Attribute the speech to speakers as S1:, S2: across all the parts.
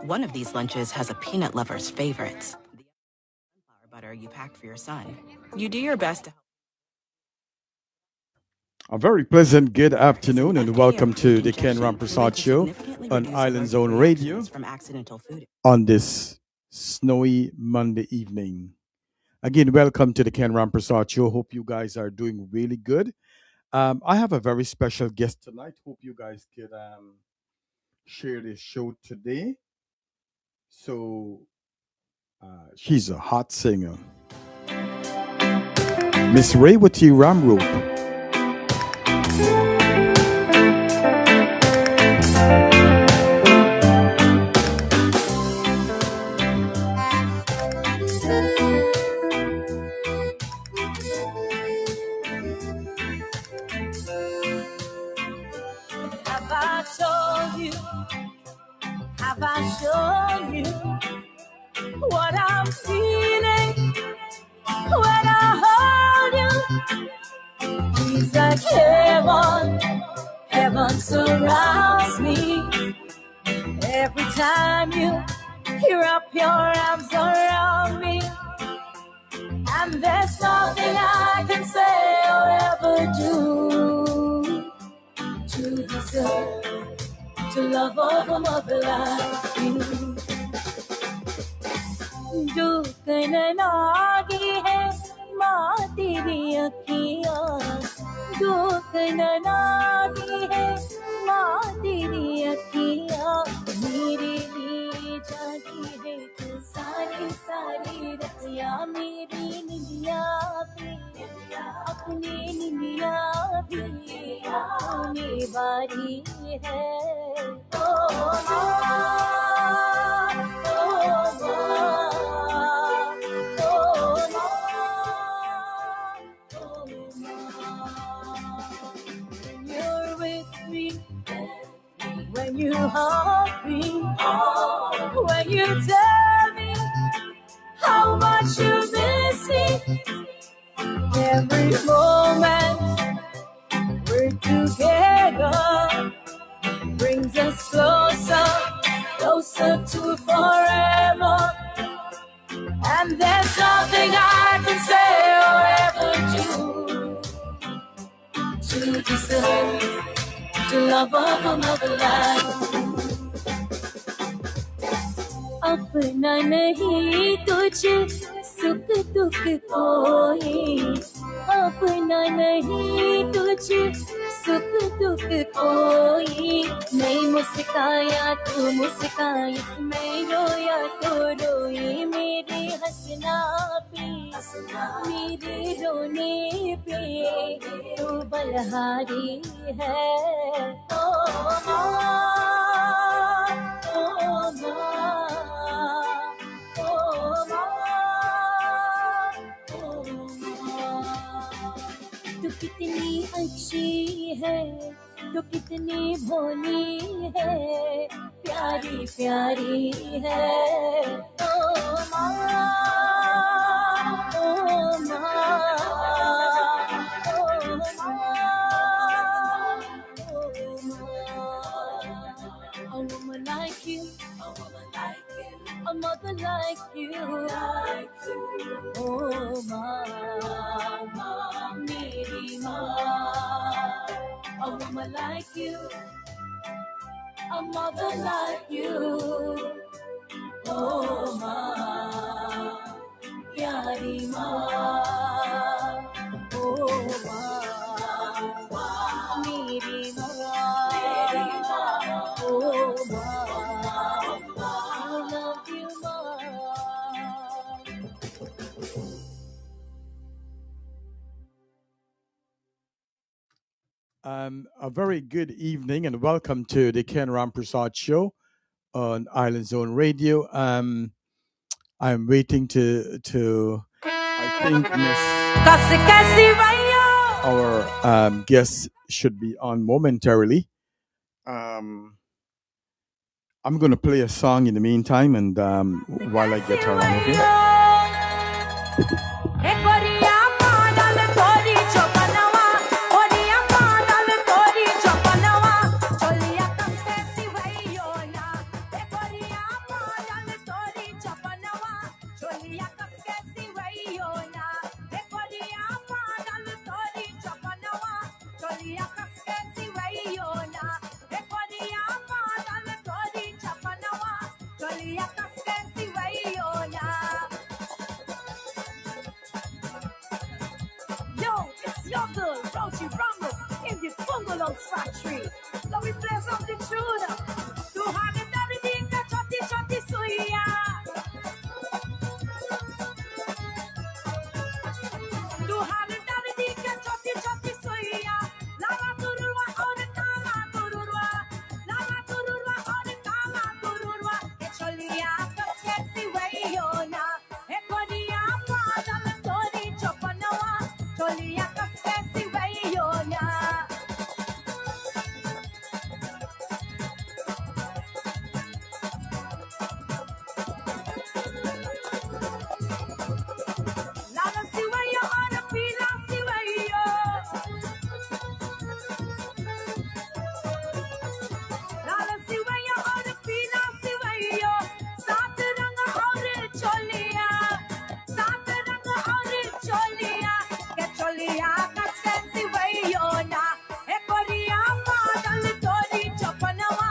S1: One of these lunches has a peanut lover's favorites. The sunflower butter you packed for your son. You do your best to help.
S2: A very pleasant good afternoon and welcome to the Ken Rampersaud Show on Island Zone Radio
S1: from accidental food.
S2: on this snowy Monday evening. Again, welcome to the Ken Rampersaud Show. Hope you guys are doing really good. I have a very special guest tonight. Hope you guys could share this show today. So, she's a hot singer. Miss Rawytee Ramroop.
S3: Have I told you? Have I shown you what I'm feeling when I hold you? Feels like heaven surrounds me. Every time you wrap your arms around me, and there's nothing I can say or ever do to deserve to love of a mother like you. जो कहना लगी है माँ तेरी अखियाँ, जो कहना लगी है माँ तेरी अखियाँ, मेरे लिए जागी है तू सारी सारी रतियाँ, मेरी निंदिया भी अपनी निंदिया भी होने वाली है। When you hug me, when you tell me how much you miss me, every moment we're together brings us closer, closer to forever. And there's nothing I can say or ever do to deserve the love of another life. अपना नहीं तुझे सुख दुख कोई, अपना नहीं तुझे सुख दुख कोई, मैं मुस्काया तू मुस्काई, मैं रोया तो रोई, मेरे हंसना पे मेरे रोने पे तू बलहारी है। ओ तू कितनी अच्छी है, तू कितनी भोली है, प्यारी प्यारी है। ओ माँ, ओ माँ, ओ माँ, a woman like you, a mother like you, oh mama, meri maa, a woman like you, a mother like you, oh mama, pyari maa, oh mama, meri maa. Oh, Mama, I love you,
S2: Mom. A very good evening and welcome to the Ken Rampersaud Show on Island Zone Radio. I'm waiting to I think our guest should be on momentarily. I'm going to play a song in the meantime, and while I get her on, okay?
S3: country. Let me play something tune. Tu hade dari dinga choti choti suya. Tu hade dari dinga choti choti suya. Lava tururwa ore kama tururwa. Lava tururwa ore kama tururwa. E cholia kaskesi wayona. E kodia padal tori chopanawa. Cholia kaskesi wayona. Lala siwayo ora pila siwayo. Lala siwayo ora pila siwayo. Saat rang aur choliya. Saat rang aur choliya. Ke choliya kaske siwayo na. E koriya padal tori chapanawa.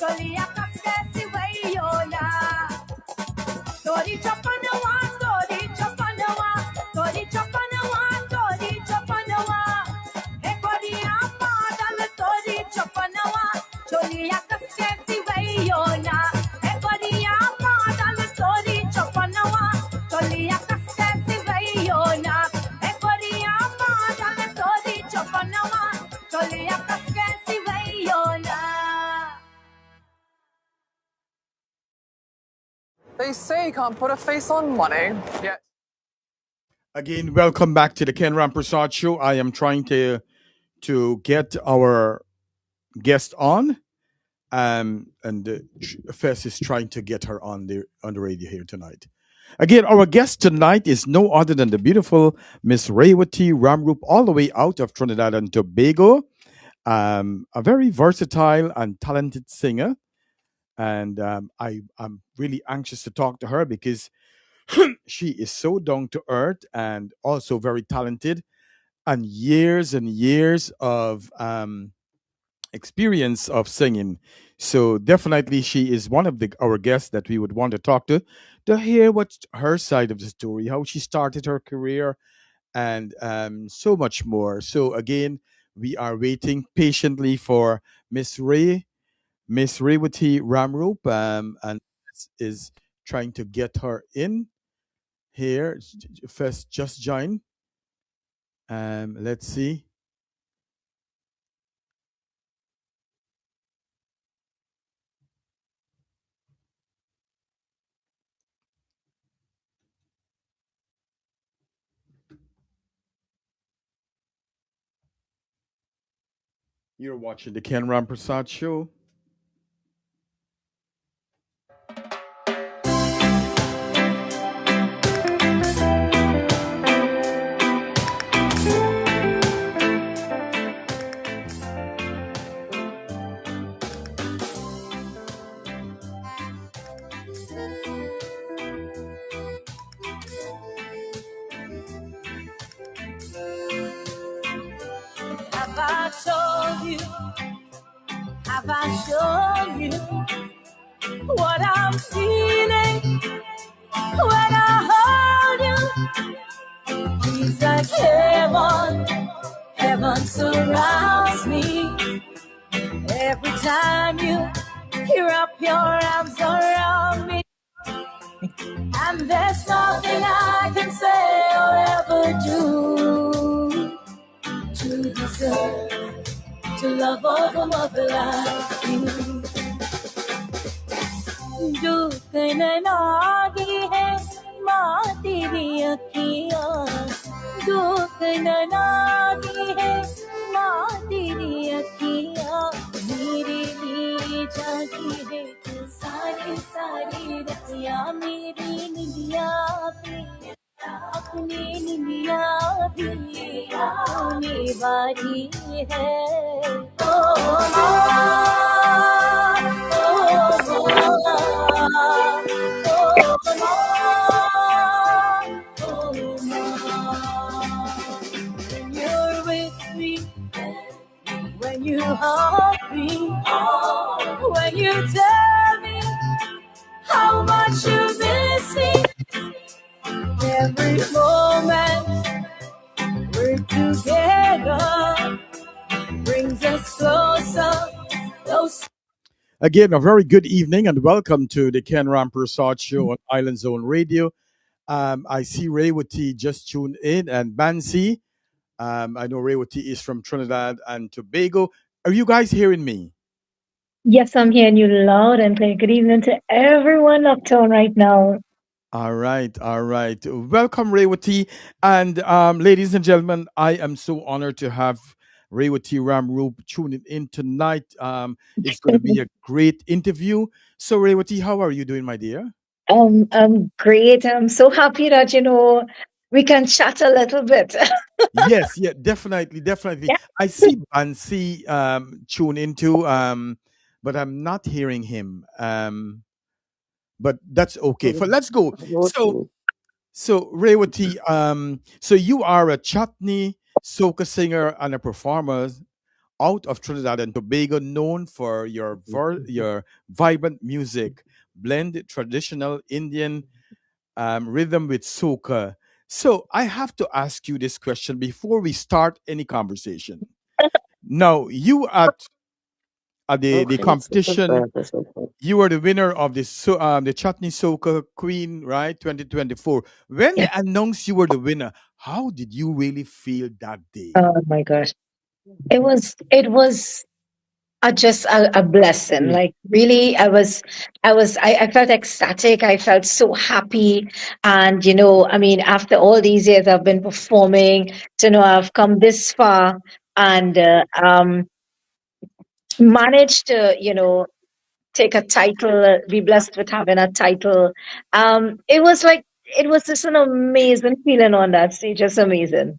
S3: Choliya kaske siwayo na. Tori chapanawa, tori chapanawa, tori chapanawa, tori chapanawa. Hey, koriya padal tori chapanawa, choliya kaske siwayona. Hey, koriya padal tori chapanawa, choliya kaske siwayona. Hey, koriya padal tori chapanawa, choliya kaske siwayona.
S4: They say you can't put a face on money. Yet
S2: Again, welcome back to the Ken Rampersaud Show. I am trying to get our guest on, and Fess is trying to get her on the radio here tonight. Again, our guest tonight is no other than the beautiful Miss Rawytee Ramroop, all the way out of Trinidad and Tobago. A very versatile and talented singer, and I'm really anxious to talk to her because she is so down to earth and also very talented, and years of experience of singing. So definitely, she is one of our guests that we would want to talk to hear what's her side of the story, how she started her career, and so much more. So again, we are waiting patiently for Miss Rawytee Ramroop, and is trying to get her in here. First, just join. Let's see. You're watching the Ken Rampersaud Show.
S3: Have I told you? Have I shown you what I'm feeling when I hold you? Feels like heaven, heaven surrounds me. Every time you wrap your arms around me, and there's nothing I can say or ever do to deserve to love of a mother like you. दुख न लागी है माँ तेरी अखियाँ, दुख न लागी है माँ तेरी अखियाँ, मेरे लिए जागी है सारी सारी रतियाँ, मेरी निंदिया पे अपने निंदिया भी आने वाली है। ओ when you're with me, when you hug me, when you tell me how much you miss me, every moment we're together brings just closer, closer.
S2: Again, a very good evening and welcome to the Ken Rampersaud Show on Island Zone Radio. I see Raywitee just tuned in and Bansi. I know Raywitee is from Trinidad and Tobago. Are you guys hearing me?
S5: Yes, I'm hearing you loud and clear. Good evening to everyone uptown right now.
S2: All right, all right. Welcome, Raywitee. And ladies and gentlemen, I am so honored to have Raywitee Ramroop tuning in tonight. It's going to be a great interview. So, Raywitee, how are you doing, my dear?
S5: I'm great. I'm so happy that, we can chat a little bit.
S2: Yes, yeah, definitely, definitely.
S5: Yeah.
S2: I see Bansi tune into, but I'm not hearing him. But that's okay. For let's go. So, Rewati, so you are a Chutney soca singer and a performer out of Trinidad and Tobago, known for your vibrant music, blend traditional Indian rhythm with soca. So I have to ask you this question before we start any conversation. Now, you at the competition, you were the winner of the Chutney Soca Queen, right? 2024. When
S5: Yeah.
S2: they announced you were the winner, how did you really feel that day?
S5: Oh my gosh. It was just a blessing. Like really, I felt ecstatic. I felt so happy. And, I mean, after all these years I've been performing, to know I've come this far and managed to, take a title, be blessed with having a title. It was just an amazing feeling on that stage. Just amazing.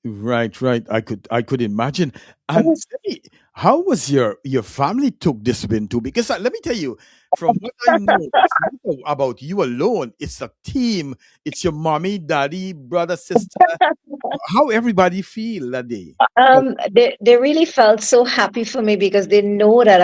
S2: Right, right. I could imagine.
S5: It
S2: And
S5: was,
S2: how was your family took this win too? Because let me tell you, from what I know, it's not about you alone. It's a team. It's your mommy, daddy, brother, sister. How everybody feel that day?
S5: they really felt so happy for me because they know that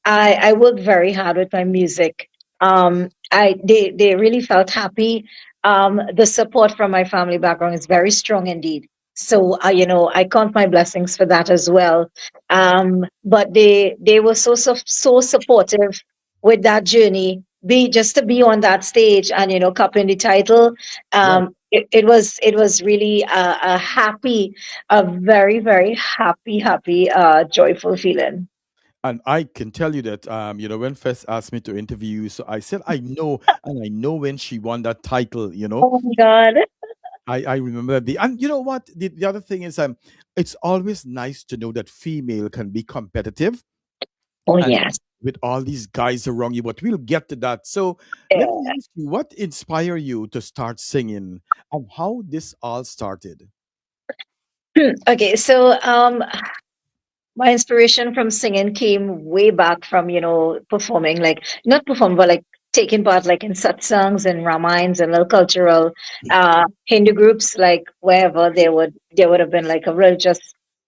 S5: I work very hard with my music. They really felt happy. The support from my family background is very strong indeed. So I count my blessings for that as well. But they were so supportive with that journey. Be just to be on that stage and cupping the title.
S2: Right.
S5: It was really a happy, a very, very happy, joyful feeling.
S2: And I can tell you that, when Fess asked me to interview you, so I said I know, and I know when she won that title.
S5: Oh my God.
S2: I remember and you know what? The other thing is, it's always nice to know that female can be competitive
S5: Oh
S2: and
S5: yes.
S2: with all these guys around you. But we'll get to that. So let
S5: Yeah.
S2: me ask you, what inspired you to start singing, and how this all started?
S5: Okay, so my inspiration from singing came way back from, performing, like not perform, but like taking part like in satsangs and ramines and little cultural Hindu groups, like wherever there would have been like a religious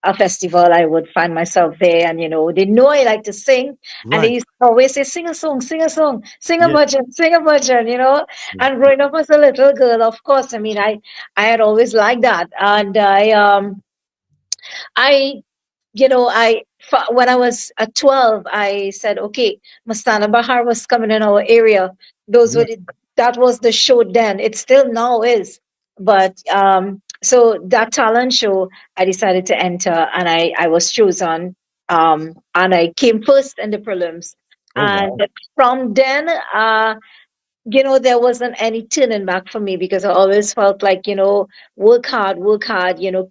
S5: a festival, I would find myself there. And they know I like to sing, and they
S2: Right.
S5: used to always say, sing a song, sing a song, sing a
S2: Yeah.
S5: bhajan, sing a bhajan, and growing up as a little girl, of course, I mean, I had always liked that. And I when I was at 12, I said, okay, Mastana Bahar was coming in our area. Those were
S2: Right.
S5: the, that was the show then. It still now is. But so that talent show, I decided to enter, and I was chosen. And I came first in the prelims.
S2: Oh
S5: And
S2: wow.
S5: from then, there wasn't any turning back for me because I always felt like, work hard,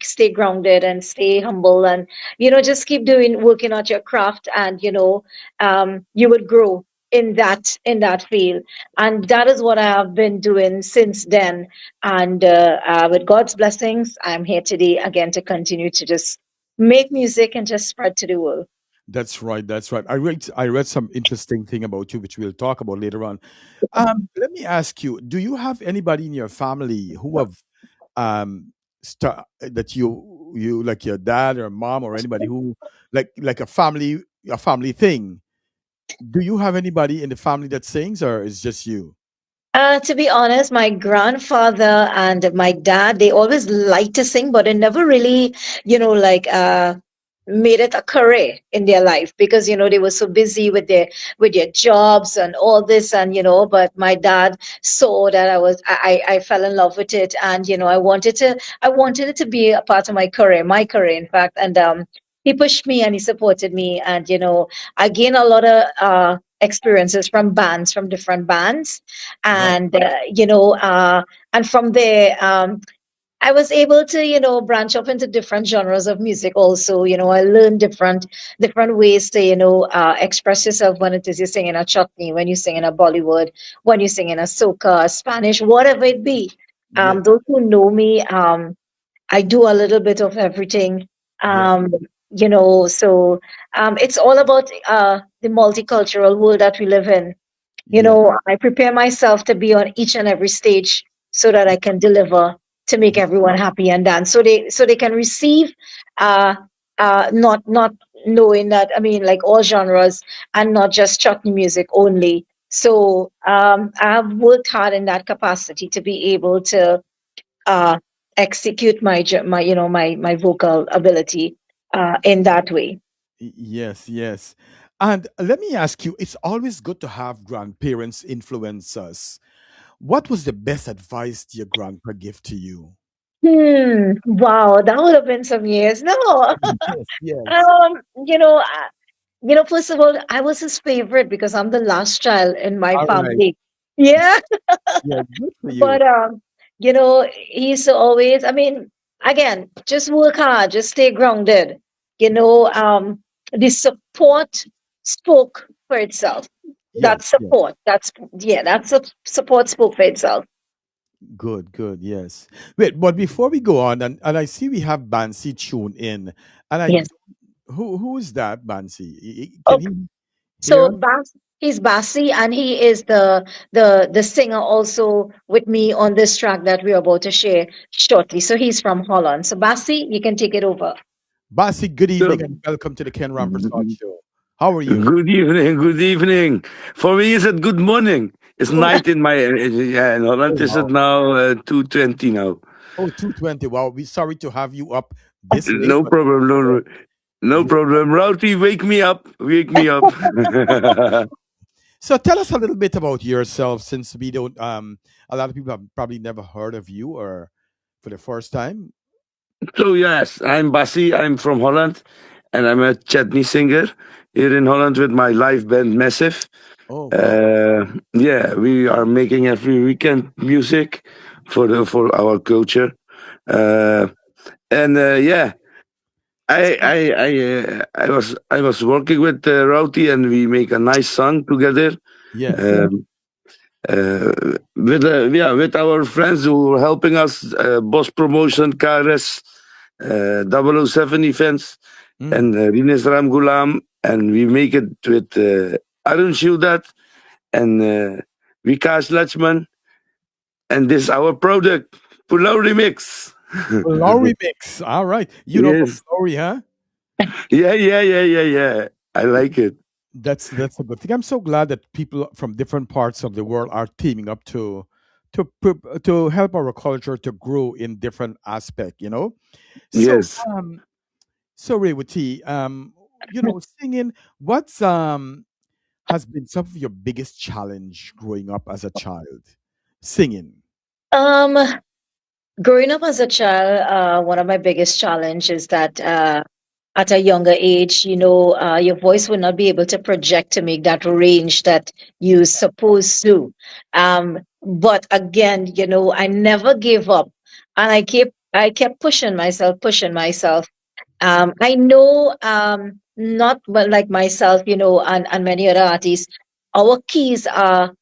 S5: stay grounded and stay humble and, just keep working at your craft and, you would grow in that field. And that is what I have been doing since then. And with God's blessings, I'm here today again to continue to just make music and just spread to the world.
S2: That's right. That's right. I read some interesting thing about you, which we'll talk about later on. Let me ask you: do you have anybody in your family who have that you like your dad or mom or anybody who like a family thing? Do you have anybody in the family that sings, or is just you?
S5: To be honest, my grandfather and my dad, they always liked to sing, but they never really, you know, like made it a career in their life, because they were so busy with their jobs and all this, and but my dad saw that I fell in love with it, and I wanted it to be a part of my career, in fact. And he pushed me and he supported me, and I gained a lot of experiences from different bands.
S2: Right.
S5: And and from there, I was able to, branch off into different genres of music also. I learned different ways to, express yourself, when it is you're singing a chutney, when you sing in a Bollywood, when you sing in a soca, Spanish, whatever it be.
S2: Yeah.
S5: Those who know me, I do a little bit of everything.
S2: Yeah.
S5: Um, so it's all about the multicultural world that we live in.
S2: Yeah.
S5: I prepare myself to be on each and every stage so that I can deliver to make everyone happy and dance. So they can receive, uh not knowing that, I mean, like, all genres, and not just chutney music only. So I've worked hard in that capacity to be able to uh execute my vocal ability in that way.
S2: Yes, yes. And let me ask you, it's always good to have grandparents influence us. What was the best advice your grandpa gave to you?
S5: Wow, that would have been some years. No.
S2: Yes, yes.
S5: Um, you know, I, first of all, I was his favorite because I'm the last child in my
S2: All right.
S5: family. Yeah,
S2: Yeah, good for you.
S5: but he's always, I mean, again, just work hard, just stay grounded. The support spoke for itself. That
S2: Yes, yes.
S5: support, support spoke for itself.
S2: Good, good, yes. Wait, but before we go on, and I see we have Bansi tuned in, and
S5: Yes.
S2: who is that Bansi? Can
S5: Oh,
S2: he hear
S5: so
S2: us?
S5: He's Bassi, and he is the singer also with me on this track that we're about to share shortly. So he's from Holland. So Bassi, you can take it over.
S2: Basi, good
S6: So,
S2: evening and welcome to the Ken Rampersaud Show. How are you?
S6: good evening, good evening. For me, it's good morning. It's
S2: Oh,
S6: night in my yeah. In
S2: oh
S6: Holland, is it
S2: wow.
S6: now 2:20 now?
S2: Oh, 220. Wow, we're sorry to have you up this late,
S6: No
S2: but
S6: problem,
S2: uh,
S6: no
S2: yeah.
S6: problem. Rowdy, wake me up, wake me up.
S2: So tell us a little bit about yourself, since we don't a lot of people have probably never heard of you or for the first time.
S6: So yes, I'm Bassi. I'm from Holland, and I'm a Chutney singer here in Holland with my live band Massive.
S2: Oh wow.
S6: Yeah, we are making every weekend music for our culture. Uh, and yeah, I was working with Rawytee, and we make a nice song together.
S2: Yes.
S6: Um, with our friends who are helping us, Boss Promotion, KRS, 007 events,
S2: Mm.
S6: and Rines Ram Gulam, and we make it with Arun Shudat and Vikas Lachman, and this is our product, Pulau Remix.
S2: Lowry mix. All right. You know about
S6: Yes,
S2: Lowry, huh?
S6: yeah. I like it.
S2: That's a good thing. I'm so glad that people from different parts of the world are teaming up to help our culture to grow in different aspect. So
S6: Yes.
S2: so Rewati, singing. What's has been some of your biggest challenge growing up as a child? Singing.
S5: Um, Growing up as a child, one of my biggest challenge is that at a younger age, your voice will not be able to project to make that range that you supposed to. But again, I never gave up, and I kept pushing myself. I know, not well, like myself, and many other artists, our keys are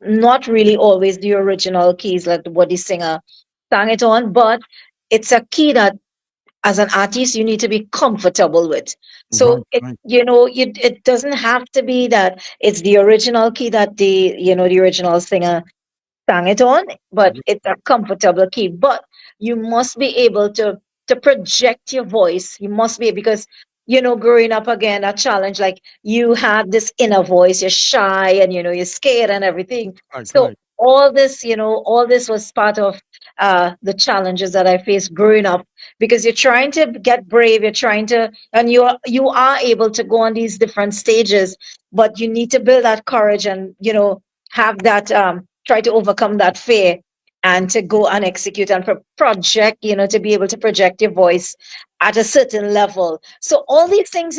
S5: not really always the original keys like what the singer sang it on, but it's a key that as an artist you need to be comfortable with. So
S2: Right, right.
S5: it doesn't have to be that it's the original key that the original singer sang it on, but it's a comfortable key. But you must be able to project your voice. You must be, because growing up, again, a challenge, like, you had this inner voice, you're shy, and you're scared and everything.
S2: Right,
S5: So
S2: right.
S5: all this was part of the challenges that I faced growing up, because you're trying to get brave, you're trying to, and you are able to go on these different stages, but you need to build that courage and have that try to overcome that fear and to go and execute and project, to be able to project your voice at a certain level. So all these things,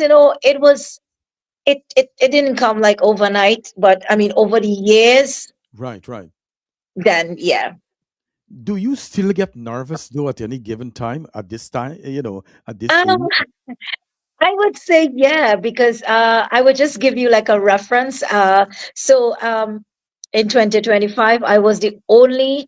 S5: it didn't come like overnight, but I mean over the years,
S2: Right, right.
S5: then yeah.
S2: Do you still get nervous though at any given time at this time, at this
S5: Um,
S2: age?
S5: I would say yeah, because I would just give you like a reference. So in 2025, I was the only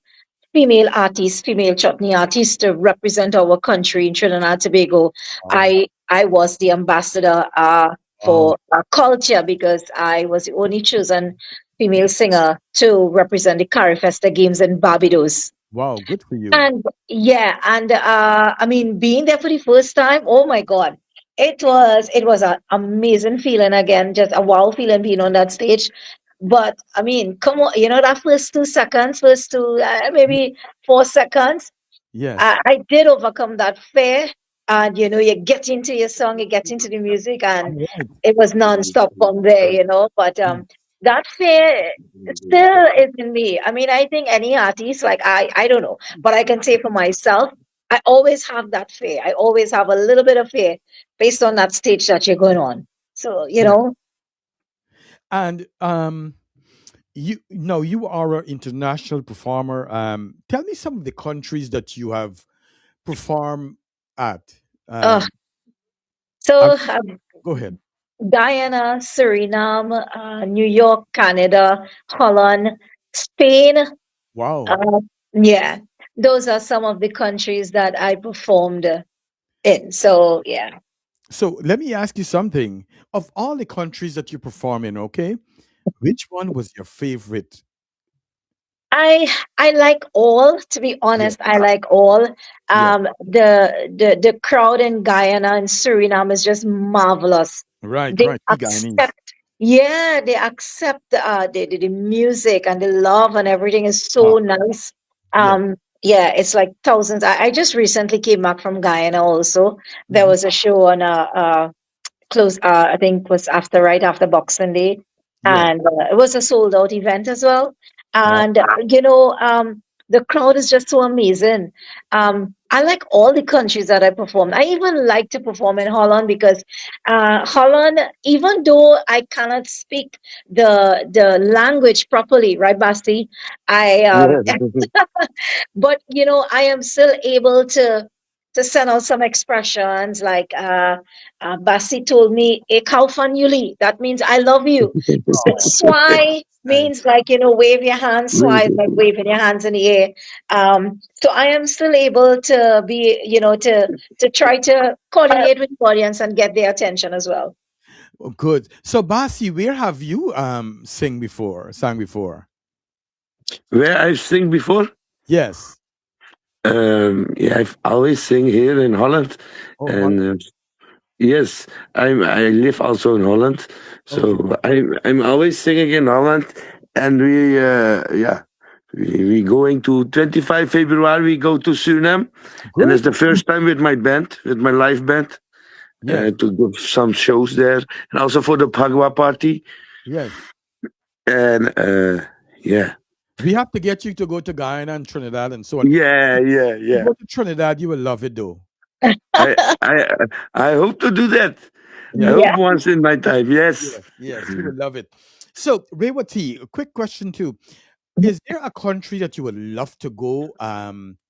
S5: female artist, female Chutney artist to represent our country in Trinidad and Tobago.
S2: Wow.
S5: I was the ambassador
S2: Wow.
S5: for culture, because I was the only chosen female singer to represent the Carifesta Games in Barbados.
S2: Wow, good for you.
S5: And yeah, and I mean, being there for the first time, oh my God, it was an amazing feeling again, just a wow feeling being on that stage. But I mean, come on, that first 2 seconds, first two maybe 4 seconds,
S2: Yes.
S5: I did overcome that fear, and you get into your song, you get into the music, and
S2: All right.
S5: it was nonstop from there. But
S2: Yeah.
S5: that fear still is in me. I mean, I think any artist, like I don't know, but I can say for myself, I always have that fear. I always have a little bit of fear based on that stage that you're going on. So
S2: Yeah. And you are an international performer. Tell me some of the countries that you have performed at.
S5: uh,
S2: Um,
S5: so
S2: um,
S5: um,
S2: Go ahead.
S5: Guyana, Suriname, New York, Canada, Holland, Spain.
S2: Wow.
S5: Uh, yeah, those are some of the countries that I performed in. So yeah,
S2: So let me ask you something. Of all the countries that you perform in, okay, which one was your favorite?
S5: I I like all. To be
S2: Yeah.
S5: honest, I like all.
S2: Yeah.
S5: The crowd in Guyana and Suriname is just marvelous.
S2: Right.
S5: They
S2: Right. We Guyanese.
S5: accept, yeah, they accept the music and the love and everything is so
S2: Wow.
S5: nice.
S2: Yeah.
S5: Yeah, it's like thousands. I just recently came back from Guyana also. There
S2: Hmm.
S5: was a show on close I think was after right after Boxing Day,
S2: Yeah.
S5: and it was a sold out event as well.
S2: Wow.
S5: And the crowd is just so amazing. I like all the countries that I performed. I even like to perform in Holland, because Holland, even though I cannot speak the language properly, right, Basti? I
S6: Yeah.
S5: but I am still able to send out some expressions like Basi told me "Ik hou van jullie." That means I love you.
S2: Oh,
S5: Swai
S2: nice.
S5: means like wave your hands. Swai is like waving your hands in the air. So I am still able to be to try to coordinate with the audience and get their attention as well.
S2: Oh, good. So, Basi, where have you sang before?
S6: Where I've sing before?
S2: Yes.
S6: Yeah, I've always sing here in Holland,
S2: Oh,
S6: and
S2: Holland.
S6: yes, I live also in Holland,
S2: Okay.
S6: so I'm always singing in Holland, and we going to 25 February. We go to Suriname, and
S2: Good.
S6: it's the first time with my band, with my live band,
S2: Yes.
S6: to give some shows there, and also for the Pagwa party,
S2: Yes.
S6: and yeah,
S2: We have to get you to go to Guyana and Trinidad and so on.
S6: yeah, yeah,
S2: You
S6: yeah.
S2: go to Trinidad, you will love it though.
S6: I I I hope to do that. I
S2: Yes.
S6: hope
S5: Yeah.
S6: once in my time. Yes.
S2: Yes. Yes. You will love it. So, Raywati, a quick question too. Is there a country that you would love to go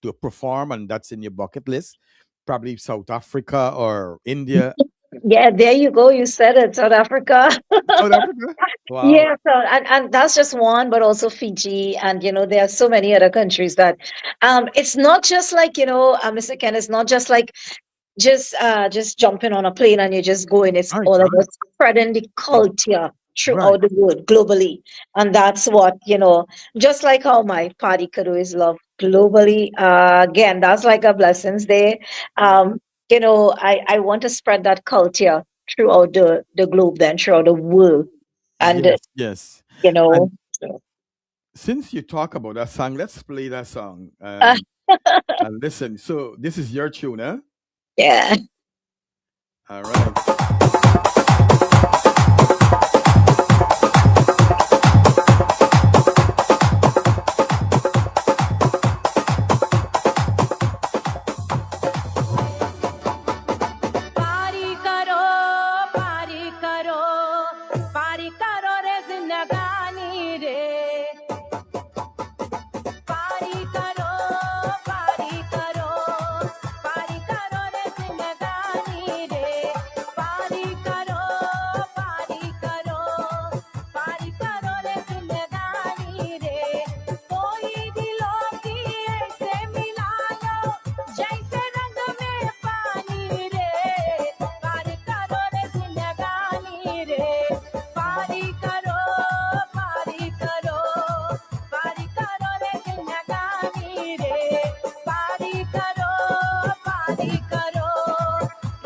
S2: to perform and that's in your bucket list? Probably South Africa or India.
S5: Yeah, there you go. You said it, South Africa.
S2: South Africa? Wow.
S5: Yeah, so and that's just one, but also Fiji, and there are so many other countries that it's not just like, Mr. Ken, it's not just like just jumping on a plane and you're just going. It's
S2: Right,
S5: all
S2: right,
S5: about spreading the culture
S2: right.
S5: throughout the world globally. And that's what, just like how my party canoe is loved globally. Again, that's like a blessings there.
S2: Yeah.
S5: I want to spread that culture throughout the globe, then throughout the world. And
S2: Yes, yes.
S5: you know
S2: And since you talk about that song, let's play that song.
S5: uh,
S2: And listen, so this is your tune, huh?
S5: Yeah.
S2: All right.
S3: पारी करो पारी करो पारी करो रे जिंदगानी रे पारी करो पारी करो पारी करो रे जिंदगानी रे पारी करो पारी करो पारी करो रे जिंदगानी रे कोई दिलों की ऐसे मिला लो जैसे रंग में पानी रे पारी करो रे जिंदगानी रे पारी करो पारी करो पारी करो रे जिंदगानी रे पारी करो पारी करो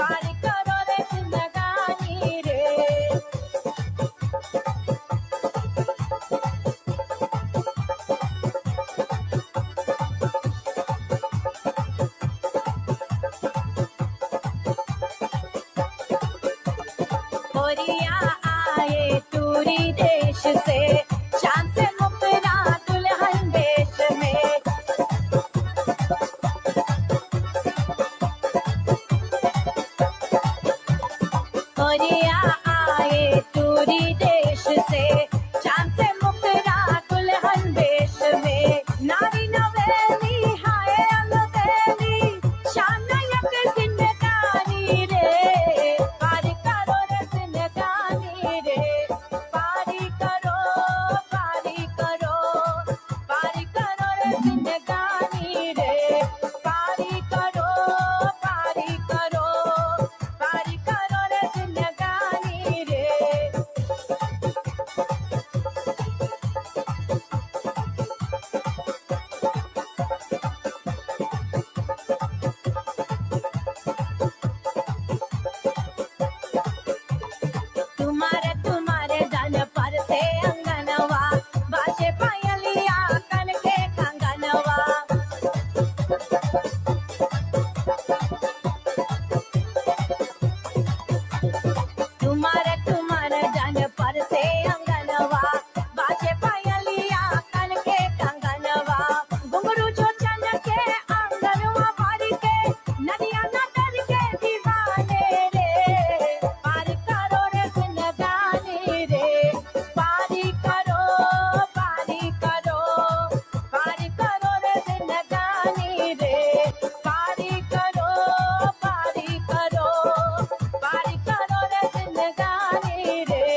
S3: पारी करो रे जिंदगानी रे कोरिया आए टूरी देश से शान से मुकरा दुल्हन वेश में कोरिया आए टूरी देश से शान से मुकरा दुल्हन वेश में नारी नवेली हाय अलवेली शान यक जिंदगानी रे पारी करो रे जिंदगानी रे पारी करो पारी करो पारी करो रे जिंदगानी रे पारी करो पारी करो पारी करो रे जिंदगानी रे तुम्हारे तुम्हारे जान पर से अंगनवा बाजे पायलिया कन के कंगनवा तुम्हारे तुम्हारे जान पर से अंगनवा बाजे पायलिया कन के कंगनवा घुंघरू जो चन के आंगनवा पारी के नदिया न डर के दीवाने रे पारी करो रे जिंदगानी रे पारी करो पारी करो पारी करो रे जिंदगानी रे पारी करो पारी करो पारी करो रे जिंदगानी रे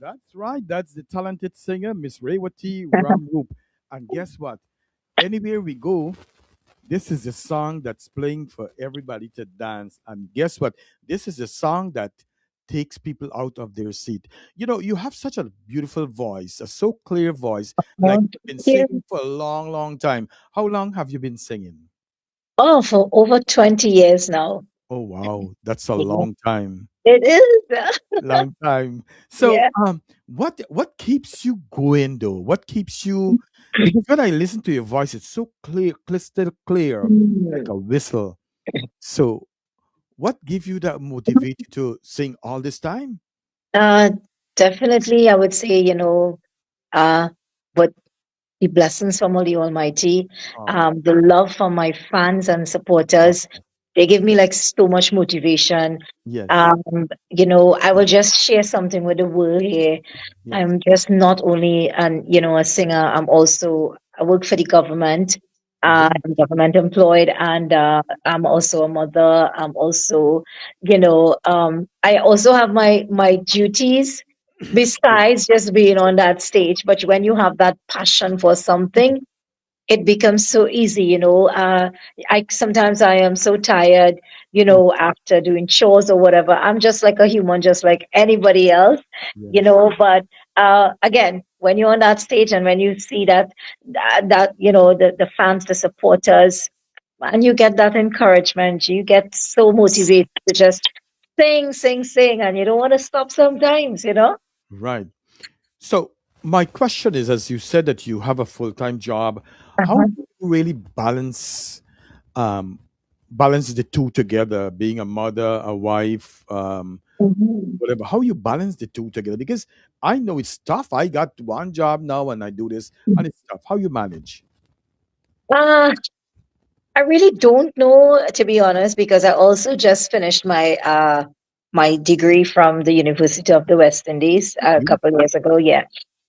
S2: That's right. That's the talented singer, Miss Raywatee Ramroop. And guess what? Anywhere we go, this is a song that's playing for everybody to dance. And guess what? This is a song that takes people out of their seat. You know, you have such a beautiful voice, a so clear voice, like
S5: Thank
S2: you've been
S5: you.
S2: singing for a long, long time. How long have you been singing?
S5: Oh, for over 20 years now.
S2: Oh, wow. That's a
S5: Yeah,
S2: long time.
S5: it is.
S2: Long time. So,
S5: Yeah.
S2: what keeps you going though? What keeps you? Because when I listen to your voice, it's so clear, crystal clear, like
S5: Mm.
S2: a whistle. So, what give you that motivate you to sing all this time?
S5: Uh, Definitely, I would say, what the blessings from the Almighty,
S2: Oh,
S5: the love from my fans and supporters.
S2: oh,
S5: They give me like so much motivation.
S2: yes,
S5: I will just share something with the world here.
S2: yes.
S5: I'm just not only a singer, I work for the government.
S2: Great.
S5: I'm government employed, and I'm also a mother. I'm also, I also have my duties. besides just being on that stage. But when you have that passion for something, it becomes so easy, I sometimes I am so tired, after doing chores or whatever. I'm just like a human, just like anybody else,
S2: Yes.
S5: but again, when you're on that stage and when you see that the fans, the supporters, and you get that encouragement, you get so motivated to just sing, sing, sing, and you don't want to stop sometimes.
S2: Right. So my question is, as you said that you have a full time job, how
S5: Uh-huh.
S2: do you really um, balance the two together? Being a mother, a wife,
S5: Mhm.
S2: whatever. How you balance the two together? Because I know it's tough. I got one job now and I do this, and it's tough. How you manage?
S5: Uh, I really don't know, to be honest, because I also just finished my degree from the University of the West Indies a
S2: Beautiful.
S5: couple of years ago. Yeah,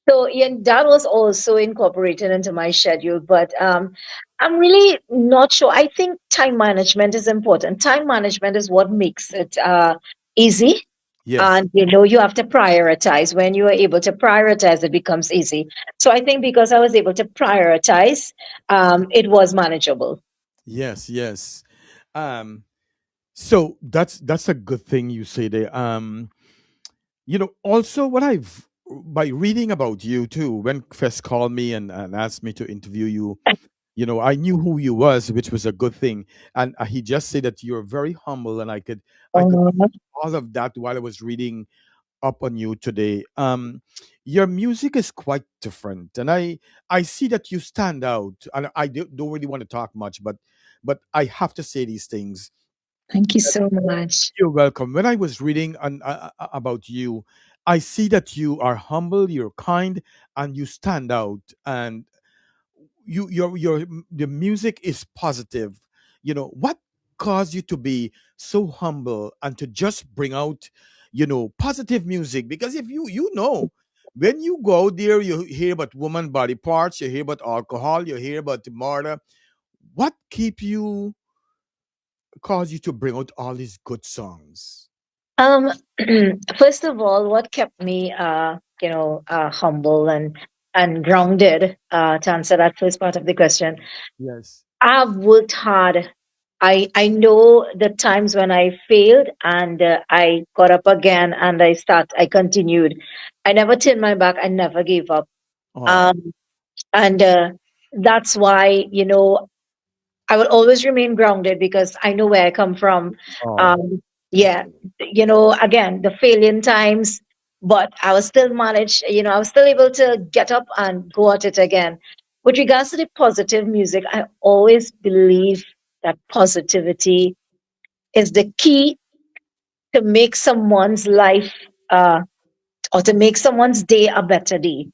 S5: so yeah, that was also incorporated into my schedule. But I'm really not sure. I think time management is important. Time management is what makes it easy.
S2: Yes.
S5: And you have to prioritize. When you are able to prioritize, it becomes easy. So I think because I was able to prioritize, it was manageable.
S2: Yes. Yes. Um, so that's a good thing you say there. Also what I've by reading about you too, when Fest called me and asked me to interview you, I knew who you was, which was a good thing. And he just said that you're very humble, and I could
S5: Mhm.
S2: all of that while I was reading up on you today. Your music is quite different, and I see that you stand out. And I don't really want to talk much, but I have to say these things.
S5: Thank you so much.
S2: You're welcome. When I was reading about you, I see that you are humble, you're kind, and you stand out. And the music is positive. What caused you to be so humble and to just bring out positive music? Because if when you go there, you hear about woman body parts, you hear about alcohol, you hear about murder. What keep you cause you to bring out all these good songs?
S5: Um, First of all, what kept me, humble and grounded, to answer that first part of the question,
S2: Yes.
S5: I've worked hard. I know the times when I failed and I got up again and I continued. I never turned my back. I never gave up.
S2: Oh.
S5: Um, and that's why, I will always remain grounded because I know where I come from.
S2: Oh.
S5: Um, yeah, again, the failing times, but I was still managed, I was still able to get up and go at it again. With regards to the positive music, I always believe that positivity is the key to make someone's life, or to make someone's day a better day,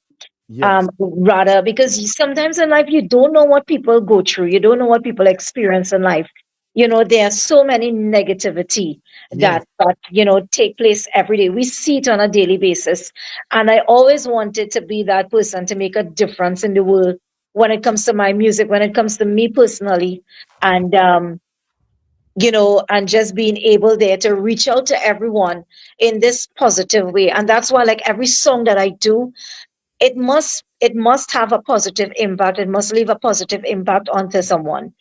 S2: Yes.
S5: rather, because sometimes in life you don't know what people go through, you don't know what people experience in life. There are so many negativity
S2: Yes.
S5: that take place every day. We see it on a daily basis, and I always wanted to be that person to make a difference in the world when it comes to my music, when it comes to me personally, and and just being able there to reach out to everyone in this positive way. And that's why, like, every song that I do, it must have a positive impact. It must leave a positive impact onto someone,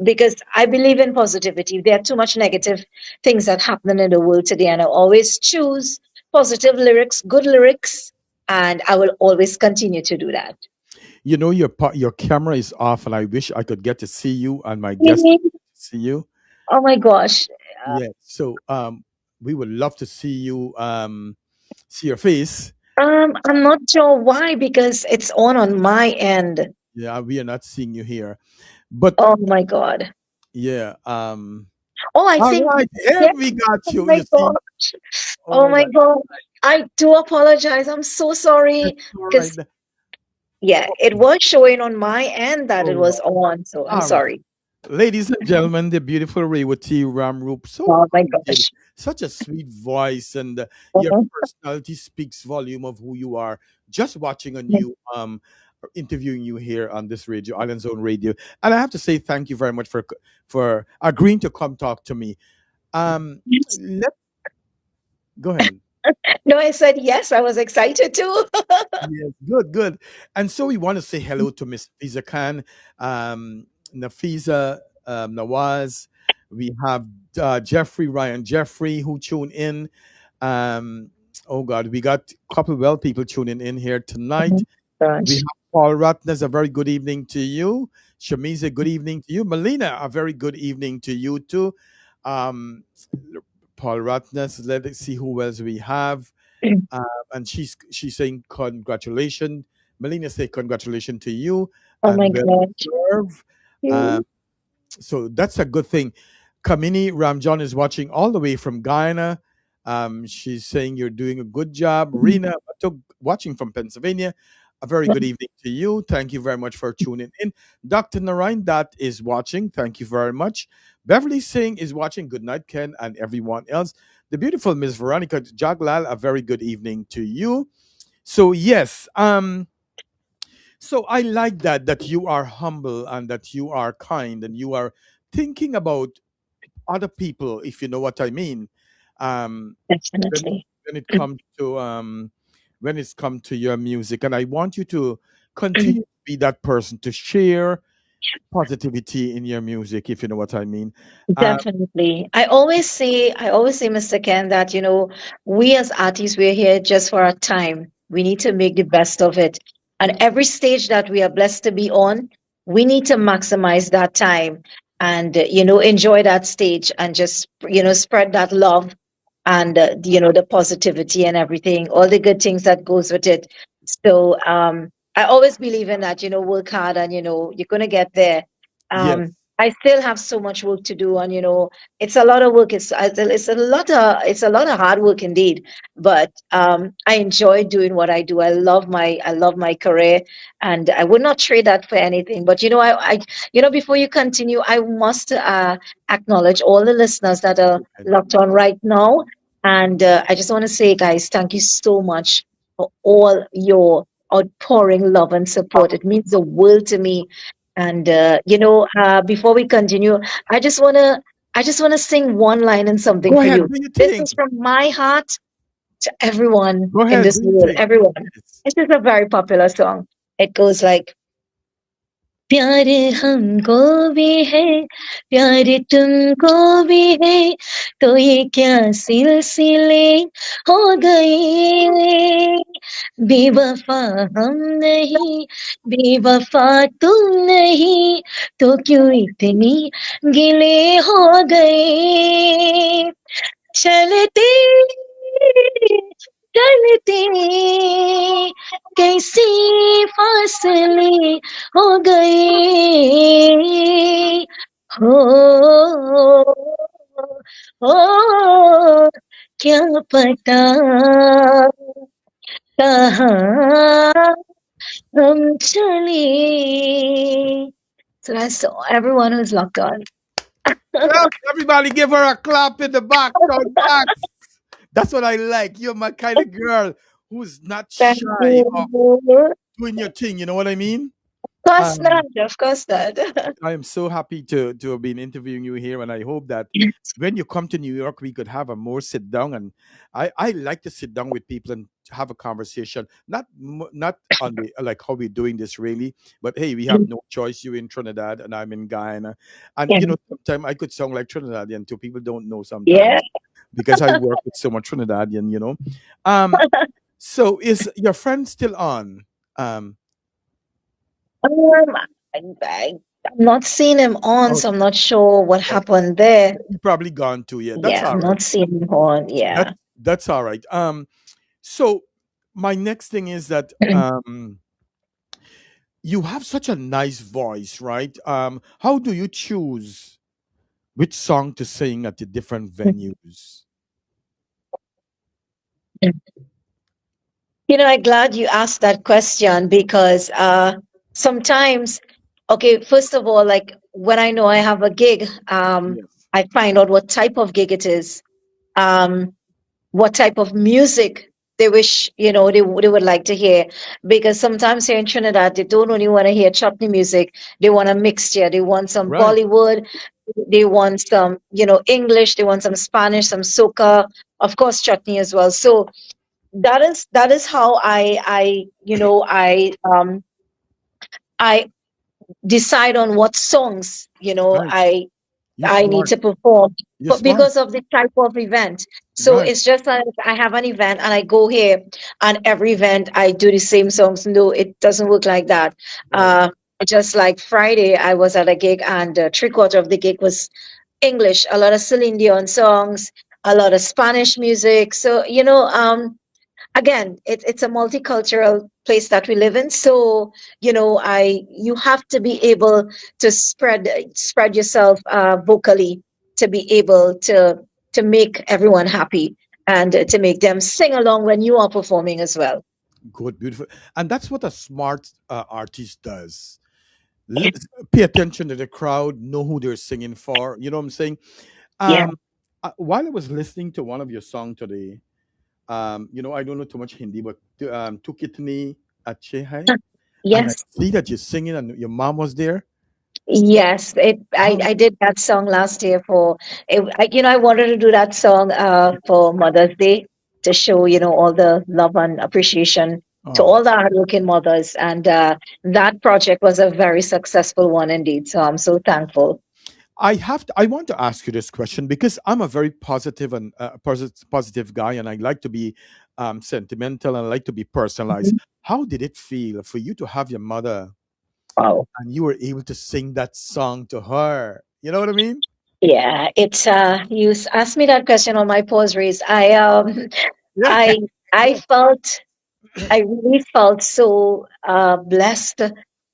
S5: because I believe in positivity. There are too much negative things that happen in the world today, and I always choose positive lyrics, good lyrics, and I will always continue to do that.
S2: Your camera is off, and I wish I could get to see you and my guests
S5: Really?
S2: see you.
S5: Oh my gosh.
S2: Yeah. So we would love to see you see your face.
S5: I'm not sure why, because it's on my end.
S2: Yeah, we are not seeing you here. But
S5: Oh my god.
S2: yeah,
S5: Oh, I
S2: all
S5: think,
S2: right, here
S5: yeah.
S2: we got
S5: Oh
S2: you.
S5: my
S2: You see?
S5: gosh. Oh
S2: All
S5: my
S2: right.
S5: god. I do apologize. I'm so sorry.
S2: That's all right.
S5: Because, yeah, it was showing on my end that it
S2: All
S5: was
S2: right.
S5: on. So I'm
S2: All right.
S5: sorry.
S2: Ladies and gentlemen, the beautiful Raywati Ramroop, so
S5: Oh my
S2: talented,
S5: gosh.
S2: such a sweet voice, and your
S5: Mhm.
S2: personality speaks volume of who you are. Just watching on you, interviewing you here on this radio, Island Zone Radio, and I have to say thank you very much for agreeing to come talk to me. Um, let Go ahead.
S5: No, I said yes. I was excited too.
S2: Yes, good, good. And so we want to say hello to Miss Fiza Khan, Nafisa, Nawaz. We have Jeffrey, Ryan Jeffrey, who tune in. Um, oh God, we got a couple well people tuning in here tonight. We
S5: Gosh.
S2: have Paul Ratners, a very good evening to you. Shamiza, good evening to you. Melina, a very good evening to you too. Um, Paul Ratners, let's see who else we have. And she's saying congratulations. Melina say congratulations to you
S5: Oh my
S2: and well
S5: gosh.
S2: deserved. Um, so that's a good thing. Kamini Ramjon is watching all the way from Guyana. She's saying you're doing a good job. Rena Matuk, watching from Pennsylvania. A very good evening to you. Thank you very much for tuning in. Dr. Narayan that is watching. Thank you very much. Beverly Singh is watching. Good night, Ken, and everyone else. The beautiful Miss Veronica Jaglal, a very good evening to you. So yes, so I like that you are humble and that you are kind and you are thinking about other people, if you know what I mean. Um, when it,
S5: Definitely.
S2: when it comes to when it's come to your music, and I want you to continue to be that person to share positivity in your music, if you know what I mean. Um,
S5: Definitely. I always say, Mr. Ken, that, we as artists, we're here just for our time. We need to make the best of it. And every stage that we are blessed to be on, we need to maximize that time and, enjoy that stage and just, spread that love and, the positivity and everything, all the good things that goes with it. So, I always believe in that, work hard and, you're going to get there.
S2: yes,
S5: I still have so much work to do, and it's a lot of work. It's a lot of hard work indeed. But I enjoy doing what I do. I love my career, and I would not trade that for anything. But before you continue, I must acknowledge all the listeners that are
S2: and
S5: locked on right now, and I just want to say, guys, thank you so much for all your outpouring love and support. It means the world to me, and before we continue, I just wanna I just wanna sing one line and something
S2: go
S5: for
S2: ahead,
S5: you.
S2: do your
S5: This
S2: thing.
S5: is from my heart to everyone
S2: Go
S5: in
S2: ahead,
S5: this
S2: do your
S5: world.
S2: thing.
S5: Everyone.
S2: Yes.
S5: This is a very popular song. It goes like, प्यार हमको भी है, प्यार तुमको भी है, तो ये क्या सिलसिले हो गए, बेवफा हम नहीं, बेवफा तुम नहीं, तो क्यों इतनी गिले हो गए, चलते चलते कैसे फासले हो गए हो हो क्या पता कहाँ हम चले. So that's everyone who's locked on.
S2: Clap, everybody give her a clap in the back, crowd box. That's what I like. You're my kind of girl who's not
S5: Thank
S2: shy of
S5: you.
S2: doing your thing. You know what I mean?
S5: Of course
S2: Um,
S5: not. Of course not.
S2: I am so happy to have been interviewing you here, and I hope that when you come to New York, we could have a more sit down. And I like to sit down with people and have a conversation, not on the like how we're doing this really, but hey, we have no choice. You in Trinidad and I'm in Guyana, and
S5: Yeah.
S2: sometimes I could sound like Trinidadian too. People don't know
S5: Yeah.
S2: sometimes because I work with so much Trinidadian. Um, so is your friend still on? Um,
S5: Um, I, I'm not seeing him on,
S2: oh,
S5: so I'm not sure what
S2: oh,
S5: happened there.
S2: he probably gone too. Yeah, that's
S5: Yeah,
S2: all
S5: I'm
S2: right.
S5: not seeing him on.
S2: That
S5: Yeah.
S2: that's all right. So my next thing is that you have such a nice voice, right? How do you choose which song to sing at the different venues?
S5: I'm glad you asked that question because sometimes, okay, first of all, like when I know I have a gig,
S2: Yes.
S5: I find out what type of gig it is. Um, what type of music they wish they would like to hear, because sometimes here in Trinidad they don't only want to hear chutney music, they want a mixture, they want some
S2: Right.
S5: Bollywood, they want some English, they want some Spanish, some soca, of course, Chutney as well. So that is how I decide on what songs
S2: Right. You're
S5: I need
S2: smart.
S5: to perform
S2: You're smart.
S5: because of the type of event. So
S2: Right.
S5: it's just like I have an event and I go here, and every event I do the same songs. No, it doesn't work like that.
S2: Right.
S5: Just like Friday, I was at a gig, and three-quarter of the gig was English, a lot of Celine Dion songs, a lot of Spanish music. So, again, it's a multicultural place that we live in. So, you have to be able to spread yourself vocally, to be able to make everyone happy, and to make them sing along when you are performing as well.
S2: Good, beautiful. And that's what a smart artist does. Pay attention to the crowd, know who they're singing for. You know what I'm saying?
S5: Yeah.
S2: Um, while I was listening to one of your songs today, I don't know too much Hindi, but Tu Kitni Achhe Hai, and I
S5: Yes.
S2: see that you're singing, and your mom was there.
S5: Yes,
S2: How?
S5: I did that song last year for I wanted to do that song for Mother's Day, to show all the love and appreciation to
S2: Oh,
S5: all the hardworking mothers, and that project was a very successful one indeed. So I'm so thankful.
S2: I want to ask you this question because I'm a very positive and positive guy, and I like to be sentimental, and I like to be personalized.
S5: Mhm.
S2: How did it feel for you to have your mother
S5: Wow.
S2: and you were able to sing that song to her? You know what I mean?
S5: Yeah, it's asked me that question on my pause race.
S2: Yeah.
S5: I I
S2: Go.
S5: felt I really felt so blessed.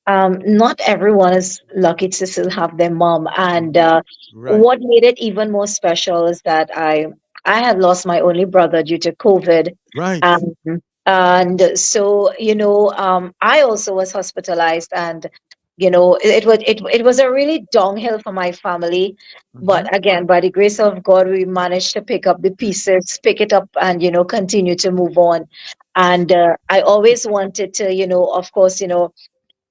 S5: Not everyone is lucky to still have their mom, and
S2: Right.
S5: what made it even more special is that I had lost my only brother due to COVID,
S2: Right.
S5: um, and so I also was hospitalized, and it was a really downhill for my family.
S2: Hmm.
S5: But again, by the grace of God, we managed to pick up the pieces, pick it up, and continue to move on. And I always wanted to, of course,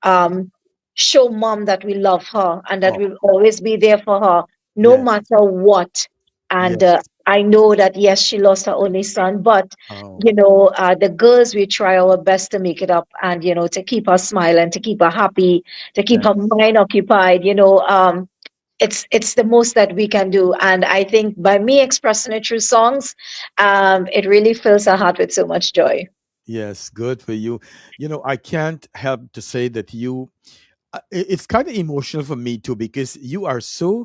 S5: um, show mom that we love her and that
S2: Oh,
S5: we'll always be there for her, no
S2: yes.
S5: matter what. And
S2: Yes.
S5: I know that, yes, she lost her only son, but
S2: Oh,
S5: the girls, we try our best to make it up, and to keep her smiling, to keep her happy, to keep
S2: yes.
S5: her mind occupied. It's the most that we can do, and I think by me expressing it through songs, it really fills her heart with so much joy.
S2: Yes. Good for you. I can't help to say that it's kind of emotional for me too because you are so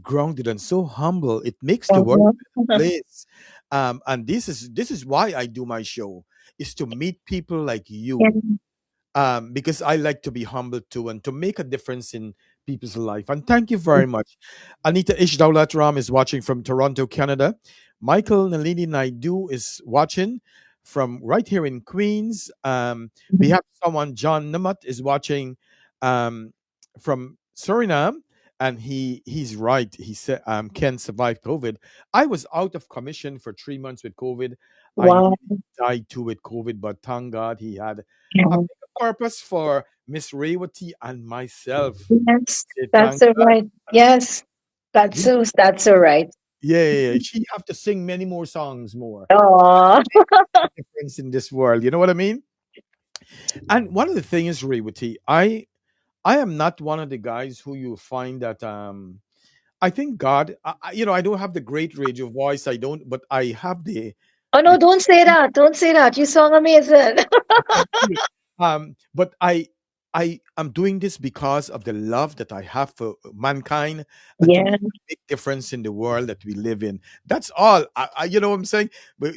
S2: grounded and so humble. It makes the world a
S5: Mhm.
S2: better place. And this is why I do my show, is to meet people like
S5: Yeah.
S2: you, because I like to be humble too and to make a difference in people's life. And thank you very much. Anita Ishdaulat Ram is watching from Toronto, Canada. Michael Nalini Naidu is watching from right here in Queens. We have someone, John Namat, is watching um, from Suriname. And he's right. He said Ken survived COVID. I was out of commission for 3 months with COVID. I
S5: Wow.
S2: nearly died too with COVID, but thank God he had a
S5: Yeah.
S2: bigger purpose for Miss Raywati and myself.
S5: Yes,
S2: Say
S5: that's
S2: thank
S5: so
S2: God.
S5: right. Yes,
S2: You-
S5: that's so right.
S2: Yeah, yeah, yeah. She have to sing many more songs more.
S5: Oh,
S2: Difference in this world. You know what I mean? And one of the things, Raywati, I am not one of the guys who you find that I think God, I don't have the great radio voice. I don't, but I have
S5: oh no!
S2: the
S5: Don't say that. Don't say that. You song amazing.
S2: Thank you. But I am doing this because of the love that I have for mankind and to
S5: Yeah.
S2: make a big difference in the world that we live in. That's all. You know what I'm saying? But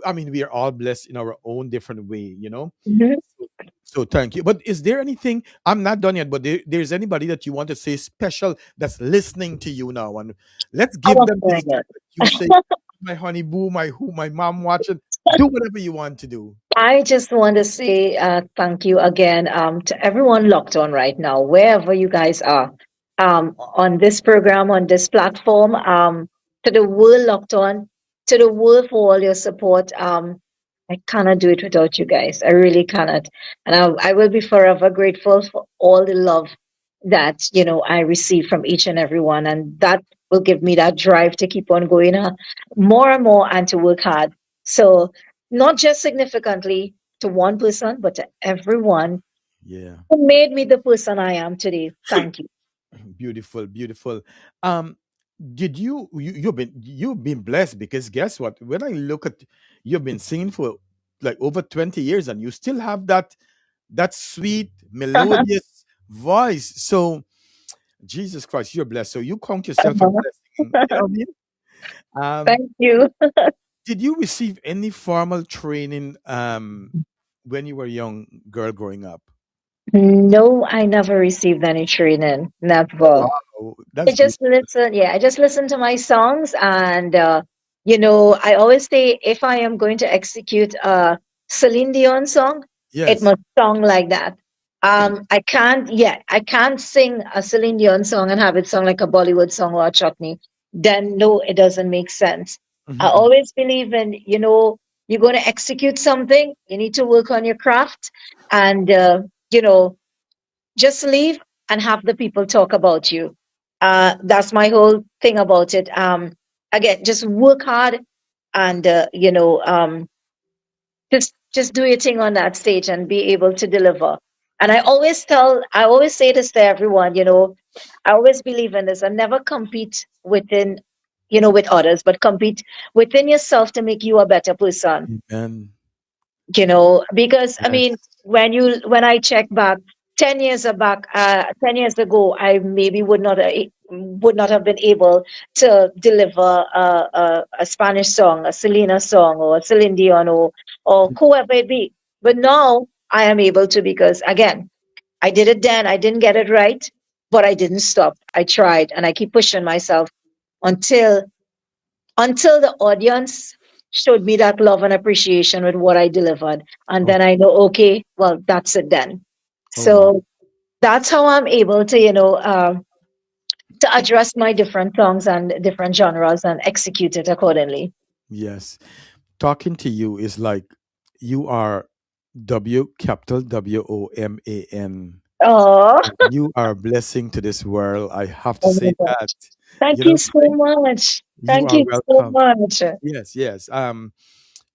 S2: I mean, we are all blessed in our own different way.
S5: Mhm.
S2: So, so thank you. But is there anything? I'm not done yet. But there's anybody that you want to say special that's listening to you now, and let's give
S5: Oh
S2: them
S5: my
S2: this
S5: God.
S2: time. You say, "My honey boo, my mom watching." Do whatever you want to do.
S5: I just want to say thank you again to everyone locked on right now, wherever you guys are, on this program, on this platform, to the world locked on, to the world for all your support. I cannot do it without you guys. I really cannot. And I will be forever grateful for all the love that, I receive from each and every one. And that will give me that drive to keep on going more and more and to work hard. So, not just significantly to one person, but to everyone
S2: Yeah.
S5: who made me the person I am today. Thank you.
S2: Beautiful, beautiful. Um, did you've been blessed because guess what? When I look at you've been singing for like over 20 years and you still have that sweet melodious voice. So Jesus Christ, you're blessed. So you count yourself a blessing. You know what I mean?
S5: Thank you.
S2: Did you receive any formal training when you were a young girl growing up?
S5: No, I never received any training.
S2: Oh
S5: Never.
S2: wow,
S5: I
S2: that's
S5: just
S2: beautiful.
S5: listen. Yeah, I just listen to my songs, and I always say if I am going to execute a Celine Dion song, it
S2: Yes.
S5: must sound like that. I can't. Yeah, I can't sing a Celine Dion song and have it sound like a Bollywood song or a Chutney. Then no, it doesn't make sense. I
S2: Mhm.
S5: always believe in you're going to execute something. You need to work on your craft, and you know just leave and have the people talk about you. That's my whole thing about it. Again, just work hard and just do your thing on that stage and be able to deliver. And I always say this to everyone. I always believe in this. And never compete with others, but compete within yourself to make you a better person.
S2: Amen.
S5: Because I mean,
S2: Yes.
S5: when I check back 10 years ago, I maybe would not have been able to deliver a Spanish song, a Selena song, or a Celine Dion, or whoever it be. But now I am able to, because again, I did it then. I didn't get it right, but I didn't stop. I tried, and I keep pushing myself until the audience showed me that love and appreciation with what I delivered. And
S2: Oh,
S5: then I know, okay, well, that's it then.
S2: oh wow.
S5: So that's how I'm able to, to address my different songs and different genres and execute it accordingly.
S2: Yes. Talking to you is like you are capital WOMAN.
S5: Oh,
S2: You are a blessing to this world. I have to
S5: oh my
S2: say that.
S5: gosh. Thank
S2: You know
S5: you
S2: what
S5: so
S2: I'm saying?
S5: much.
S2: You
S5: Thank
S2: are
S5: you so
S2: welcome.
S5: much.
S2: Yes, yes.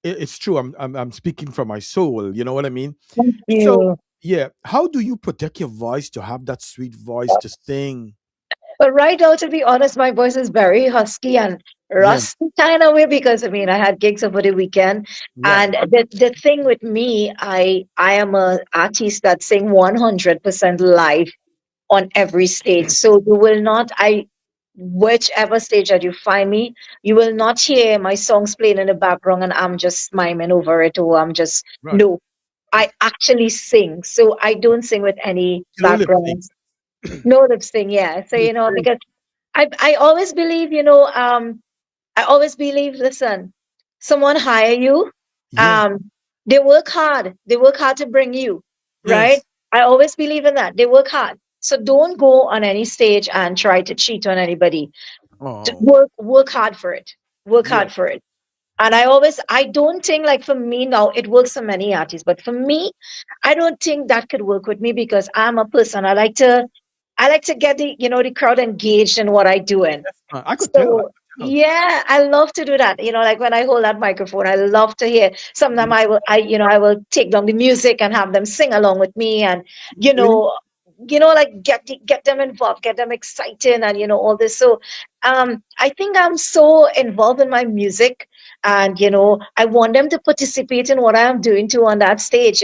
S2: It's true. I'm speaking from my soul. You know what I mean?
S5: Thank
S2: So
S5: you.
S2: yeah, how do you protect your voice to have that sweet voice to sing?
S5: But right now, to be honest, my voice is very husky and
S2: Yeah,
S5: rusty kind of way, because I mean I had gigs over the weekend.
S2: right.
S5: And the thing with me, I am a artist that sing 100% live on every stage. So you will not I whichever stage that you find me, you will not hear my songs playing in the background and I'm just miming over it, or I'm just
S2: Right.
S5: no. I actually sing. So I don't sing with any
S2: You don't lip sync.
S5: backgrounds. No lip sync, yeah. So
S2: That's great.
S5: because I always believe, I always believe, listen, someone hire you,
S2: Yeah.
S5: um, they work hard. They work hard to bring you, right?
S2: Yes.
S5: I always believe in that. They work hard. So don't go on any stage and try to cheat on anybody.
S2: Oh.
S5: Work hard for it. Work
S2: Yeah.
S5: hard for it. And I don't think, like, for me now, it works for many artists, but for me, I don't think that could work with me, because I'm a person. I like to get the crowd engaged in what I do. In.
S2: I could tell. I
S5: So
S2: could tell.
S5: yeah, I love to do that. Like when I hold that microphone, I love to hear. Sometimes
S2: Yeah.
S5: I will take down the music and have them sing along with me, and you
S2: Really?
S5: know, like get them involved, get them excited, and all this. So, I think I'm so involved in my music, and I want them to participate in what I'm doing too on that stage.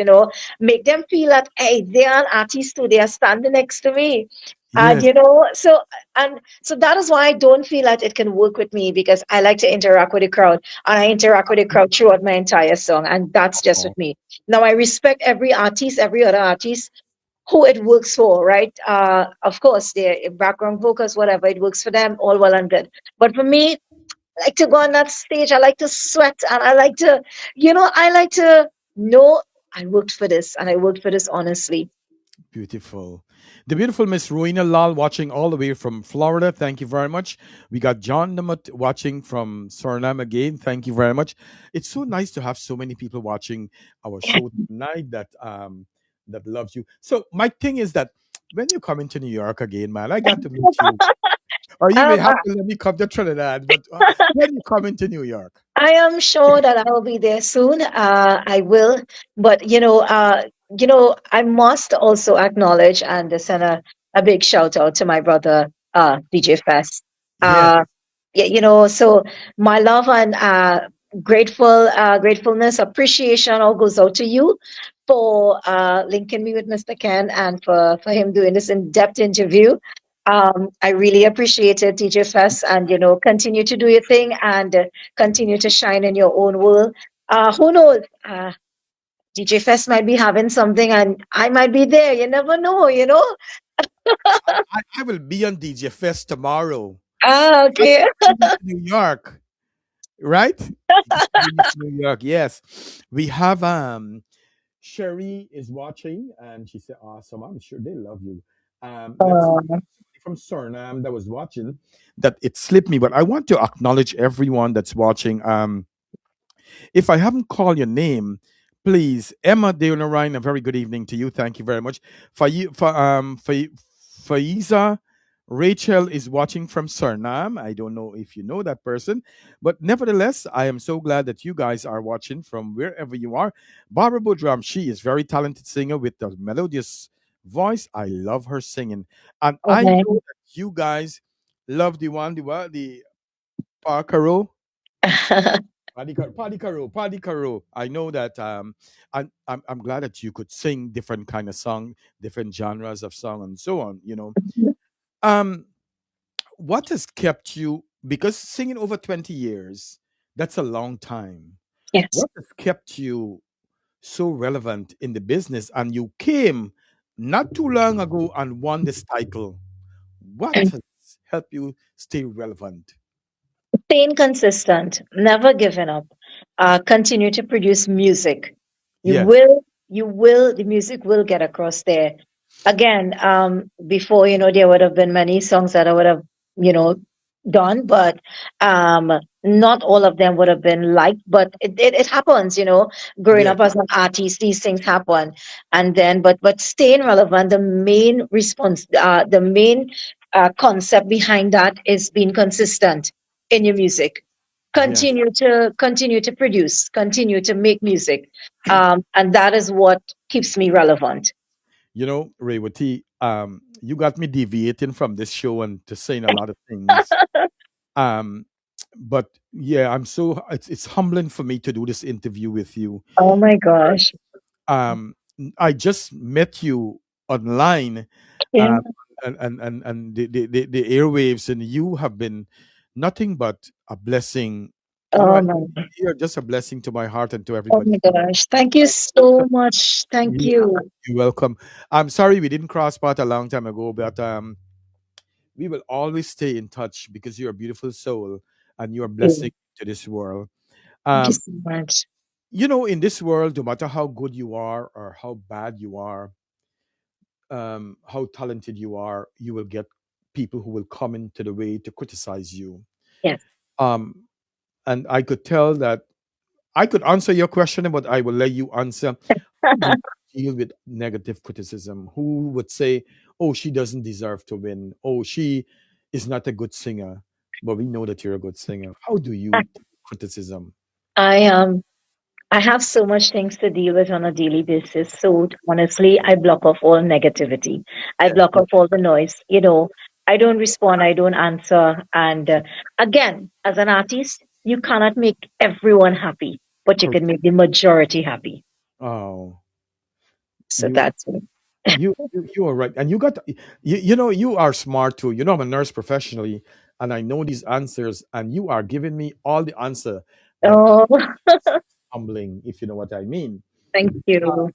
S5: Make them feel that, hey, they are an artist too. They are standing next to me, and
S2: Yes.
S5: so that is why I don't feel that it can work with me, because I like to interact with the crowd, and I interact with the crowd throughout my entire song, and that's just
S2: Oh,
S5: with me. Now I respect every artist, every other artist who it works for, right? Of course, their background vocals, whatever, it works for them, all well and good. But for me, I like to go on that stage, I like to sweat, and I like to know I worked for this, and I worked for this honestly.
S2: beautiful. The beautiful Miss Ruina Lal watching all the way from Florida. Thank you very much. We got John Namut watching from Suriname again. Thank you very much. It's so nice to have so many people watching our show tonight that loves you. So my thing is that when you come into New York again, man, I got to meet you. Or you may
S5: Um,
S2: have to let me come to Trinidad, but when you come into New York.
S5: I am sure that I will be there soon. I will, but I must also acknowledge and send a big shout out to my brother, DJ Fest.
S2: Yes.
S5: Yeah, so my love and gratefulness, appreciation all goes out to you for linking me with Mr. Ken and for him doing this in-depth interview. I really appreciate it, DJ Fest, and continue to do your thing and continue to shine in your own world. Who knows? DJ Fest might be having something, and I might be there. You never know.
S2: I will be on DJ Fest tomorrow. I'm
S5: Okay.
S2: coming to New York, right? Just coming to New York. Yes. We have Sherry is watching and she said, awesome. I'm sure they love you. Let's see.
S5: Uh,
S2: From Suriname that was watching that it slipped me, but I want to acknowledge everyone that's watching. If I haven't called your name, please, Emma Deonarine, a very good evening to you. Thank you very much. Faiza Rachel is watching from Suriname. I don't know if you know that person, but nevertheless, I am so glad that you guys are watching from wherever you are. Barbara Budram, she is very talented singer with a melodious voice. I love her singing, and I
S5: okay.
S2: know that you guys love the one, the what, the Parkaro. Paddy Caro. I know that I'm glad that you could sing different kind of song, different genres of song and so on, you know. Um what has kept you, because singing over 20 years, that's a long time.
S5: Yes.
S2: What has kept you so relevant in the business, and you came not too long ago and won this title? What has helped you stay relevant?
S5: Staying consistent, never giving up, continue to produce music.
S2: Yes.
S5: The music will get across there. Again, before, there would have been many songs that I would have, you know, done, but um, not all of them would have been liked, but it happens, growing
S2: Yes.
S5: up as an artist, these things happen. And then, but staying relevant, the main concept behind that is being consistent in your music.
S2: Yes.
S5: Continue to produce, continue to make music, and that is what keeps me relevant.
S2: You know, Raywati, you got me deviating from this show and to saying a lot of things. Um, but yeah, it's humbling for me to do this interview with you.
S5: Oh my gosh.
S2: Um, I just met you online,
S5: Yeah.
S2: um, and the airwaves, and you have been nothing but a blessing. You know,
S5: Oh my.
S2: you're just a blessing to my heart and to
S5: Oh
S2: everybody.
S5: my gosh. Thank you so much. Thank
S2: Yeah,
S5: you.
S2: you're welcome. I'm sorry we didn't cross path a long time ago, but we will always stay in touch because you're a beautiful soul and you're a blessing to this world.
S5: Thank you
S2: Um,
S5: so much.
S2: you know, in this world, no matter how good you are or how bad you are, how talented you are, you will get people who will come into the way to criticize you.
S5: Yes.
S2: Um, and I could tell that I could answer your question, but I will let you answer. How do you deal with negative criticism? Who would say, "Oh, she doesn't deserve to win. Oh, she is not a good singer." But we know that you're a good singer. How do you deal with criticism?
S5: I I have so much things to deal with on a daily basis. So honestly, I block off all negativity. I block off all the noise. I don't respond. I don't answer. And again, as an artist, you cannot make everyone happy, but you
S2: Correct.
S5: can make the majority happy.
S2: Oh,
S5: So
S2: you,
S5: that's it.
S2: you are right, and you got you know you are smart too. You know I'm a nurse professionally, and I know these answers, and you are giving me all the answer that
S5: Oh,
S2: humbling, if you know what I mean.
S5: thank you.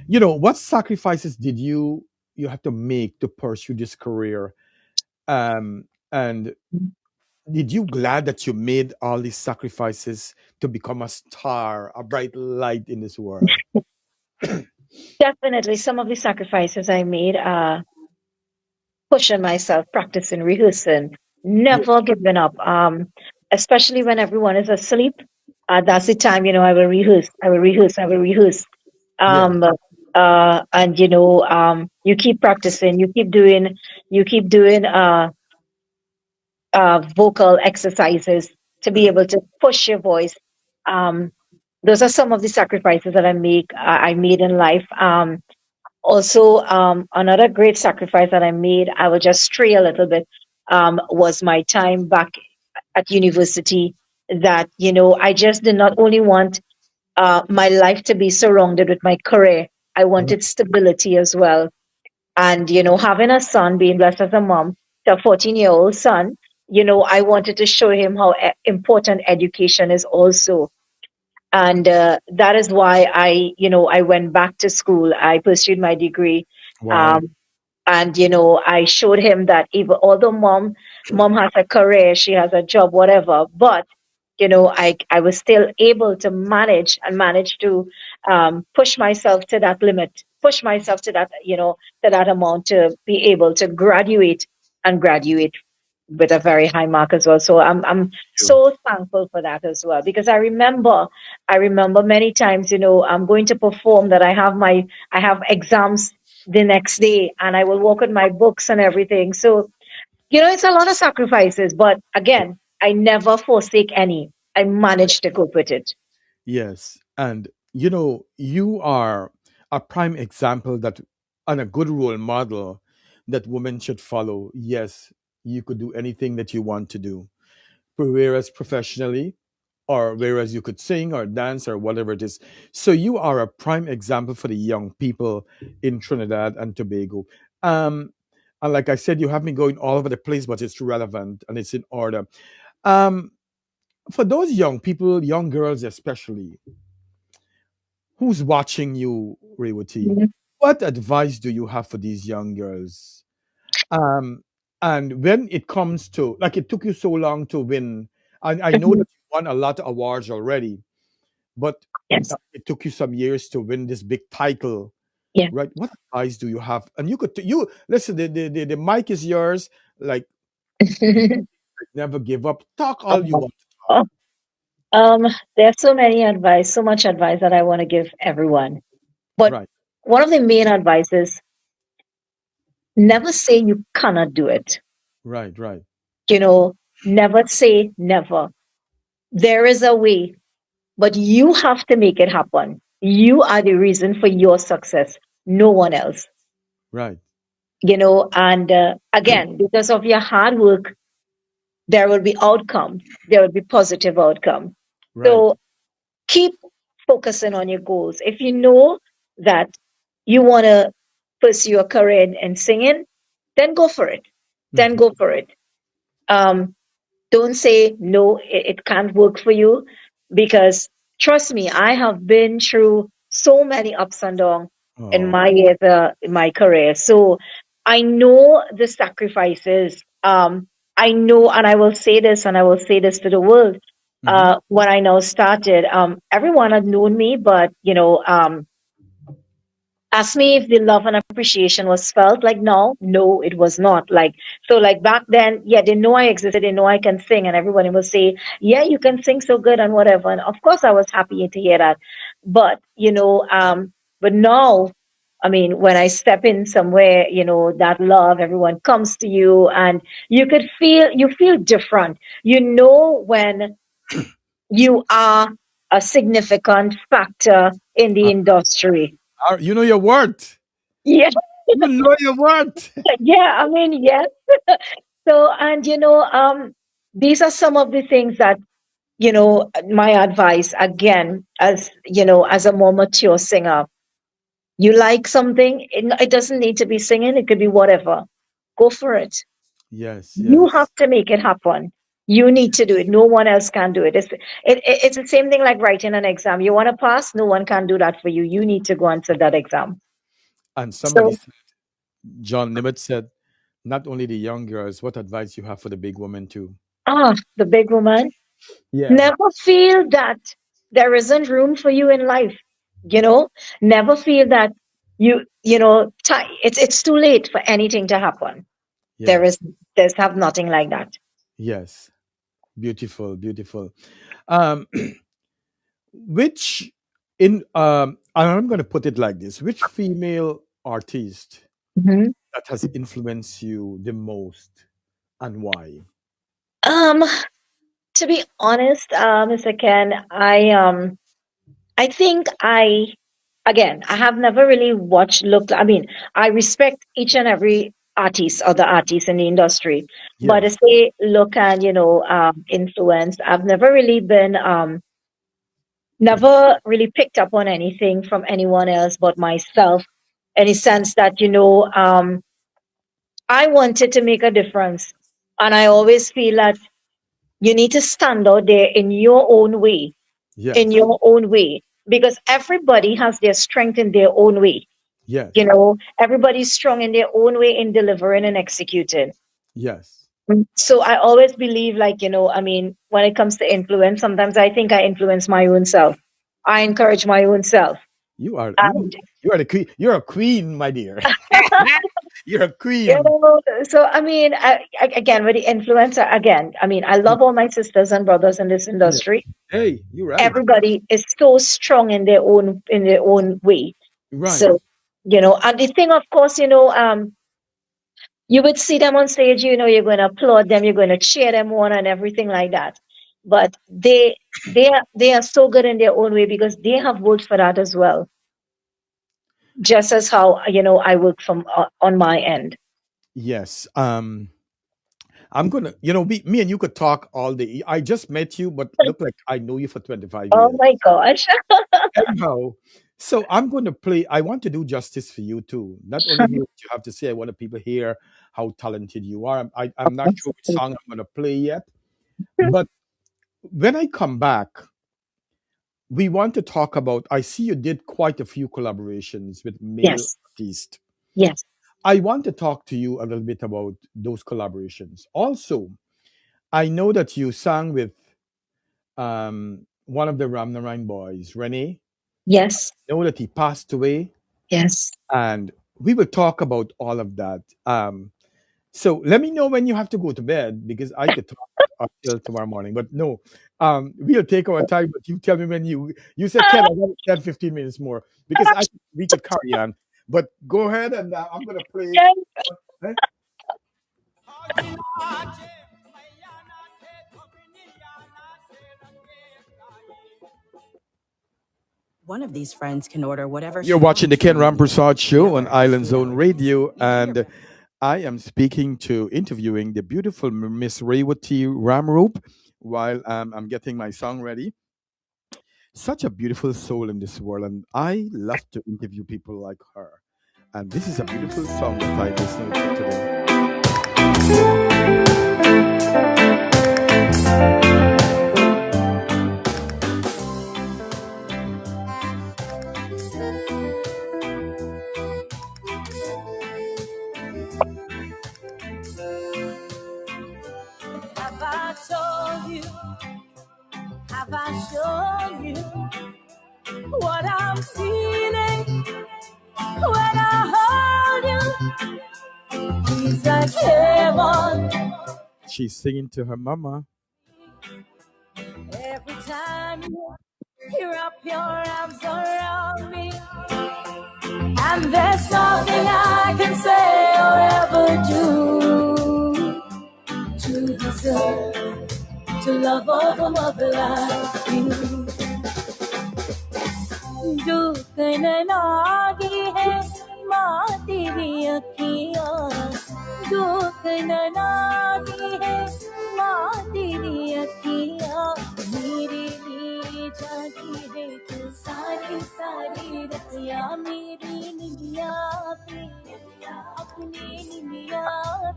S2: You know, what sacrifices did you have to make to pursue this career? And did you glad that you made all these sacrifices to become a star, a bright light in this world?
S5: Definitely, some of the sacrifices I made are pushing myself, practicing, rehearsing,
S2: Yeah,
S5: never giving up. Especially when everyone is asleep. That's the time, I will rehearse, I will rehearse, I will rehearse.
S2: yeah,
S5: Um, and you keep practicing, you keep doing vocal exercises to be able to push your voice. Um, those are some of the sacrifices that I made in life. Also, another great sacrifice that I made, I will just stray a little bit, was my time back at university. That I just did not only want my life to be surrounded with my career. I
S2: Right.
S5: wanted stability as well. And, having a son, being blessed as a mom to a 14-year-old son, I wanted to show him how important education is also. And that is why I went back to school. I pursued my degree.
S2: Wow.
S5: Um, and I showed him that even although mom has a career, she has a job, whatever, but I was still able to manage to push myself to that limit, push myself to that to that amount to be able to graduate with a very high mark as well. So I'm
S2: You.
S5: so thankful for that as well, because I remember many times, I'm going to perform, that I have exams the next day, and I will walk with my books and everything. So it's a lot of sacrifices, but again, I never forsake any. I managed to cope with it.
S2: Yes. And you are a prime example that and a good role model that women should follow. Yes, you could do anything that you want to do. Whereas professionally, or whereas you could sing or dance or whatever it is. So you are a prime example for the young people in Trinidad and Tobago. Um, and like I said, you have me going all over the place, but it's relevant and it's in order. Um, for those young people, young girls especially, who's watching you, Raywati,
S5: Mhm.
S2: what advice do you have for these young girls? Um, and when it comes to, like, it took you so long to win, I know
S5: Mhm.
S2: that you won a lot of awards already, but
S5: Yes.
S2: it took you some years to win this big title,
S5: Yeah.
S2: right? What advice do you have? And you could, you listen, the mic is yours. Like, never give up. Talk all you
S5: Oh,
S2: want to talk.
S5: oh, um, there's so much advice that I want to give everyone. But
S2: Right,
S5: one of the main advices: never say you cannot do it.
S2: right, right,
S5: You know, never say never. There is a way, but you have to make it happen. You are the reason for your success, no one else.
S2: right,
S5: And again, because of your hard work, there will be outcome. There will be positive outcome.
S2: right.
S5: So keep focusing on your goals. If you know that you want to pursue a career in singing, then go for it. Then
S2: Mhm.
S5: go for it. Um, don't say no, it can't work for you, because trust me, I have been through so many ups and downs in
S2: Oh,
S5: my years, in my career. So I know the sacrifices. I know, and I will say this, and I will say this to the world.
S2: hmm,
S5: When I now started, everyone had known me, but ask me if the love and appreciation was felt. Like, no, it was not. Like, so, like, back then, yeah, they know I existed, they know I can sing, and everybody will say, yeah, you can sing so good and whatever. And of course I was happy to hear that. But but now, I mean, when I step in somewhere, that love, everyone comes to you, and you feel different. When you are a significant factor in the
S2: uh,
S5: industry.
S2: you know your worth.
S5: Yeah.
S2: You know your worth.
S5: Yeah, I mean, yes. So, and these are some of the things that, my advice, again, as a more mature singer. You like something, it doesn't need to be singing, it could be whatever. Go for it.
S2: Yes,
S5: You have
S2: yes,
S5: to make it happen. You need to do it. No one else can do it. It's the same thing like writing an exam. You want to pass, no one can do that for you. You need to go and sit that exam.
S2: and somebody
S5: So,
S2: said, John Nimitz said, not only the young girls, what advice you have for the big women too?
S5: the big woman.
S2: Yeah.
S5: Never feel that there isn't room for you in life. You know, never feel that it's too late for anything to happen. There
S2: Yes,
S5: is there's have nothing like that.
S2: yes. Beautiful, beautiful. Um, which in I'm going to put it like this: which female artist
S5: Mhm.
S2: that has influenced you the most, and why?
S5: Um, to be honest, Mr. Ken, I think I have never really watched, looked, I mean, I respect each and every artist, other artists in the industry, but to
S2: Yes,
S5: say, look and, influence, I've never really picked up on anything from anyone else but myself, in a sense that, I wanted to make a difference. And I always feel that you need to stand out there in
S2: yes,
S5: your own way, because everybody has their strength in their own way.
S2: yes,
S5: Everybody's strong in their own way in delivering and executing.
S2: yes.
S5: So I always believe, like, I mean, when it comes to influence, sometimes I think I influence my own self. I encourage my own self.
S2: You are
S5: And,
S2: you are the queen. You're a queen, my dear. You're a
S5: you
S2: queen.
S5: know, so I mean, again, with the influencer, again, I mean, I love all my sisters and brothers in this
S2: Yeah.
S5: industry.
S2: Hey, you're right.
S5: Everybody is so strong in their own way.
S2: Right.
S5: So, and the thing, of course, you would see them on stage, you're going to applaud them, you're going to cheer them on and everything like that. But they are so good in their own way because they have worked for that as well, just as how I work from on my end.
S2: Yes. I'm gonna, me and you could talk all day. I just met you, but look like I know you for 25
S5: Oh
S2: years.
S5: my gosh.
S2: Anyhow, so I'm going to play. I want to do justice for you too. Not only hear what you have to say, I want the people hear how talented you are. I'm not sure which song I'm going to play yet, but when I come back, we want to talk about. I see you did quite a few collaborations with male
S5: Yes,
S2: artists.
S5: yes,
S2: I want to talk to you a little bit about those collaborations. Also, I know that you sang with one of the Ramnarine boys, Renee.
S5: yes,
S2: Know that he passed away,
S5: yes.
S2: and we will talk about all of that. So let me know when you have to go to bed because I could talk until tomorrow morning. But no, we'll take our time. But you tell me when you said Ken, I got 10, 15 minutes more because we could carry on. But go ahead and I'm gonna play. Eh?
S1: One of these friends can order whatever
S2: You're
S1: she
S2: watching the
S1: wants
S2: Ken
S1: from you.
S2: Rampersaud
S1: The
S2: Show on
S1: other has
S2: Island
S1: food
S2: Zone
S1: allergies.
S2: Radio,
S1: You do your
S2: and
S1: best.
S2: I am speaking to interviewing the beautiful Miss Raywatee Ramroop while I'm getting my song ready. Such a beautiful soul in this world, and I love to interview people like her. And this is a beautiful song that I listened to today.
S3: Have I told you? Have I shown you what I'm feeling when I hold you? Feels like heaven
S2: She's singing to her mama.
S3: every time you wrap your arms around me. And there's nothing I can say or ever do to deserve to love of a mother like you. जो कहना लगी है माँ तेरी अखियाँ जो कहना लगी है माँ तेरी अखियाँ मेरे लिए जागी है तू सारी सारी रतियाँ मेरी निमिया भी अपनी निमिया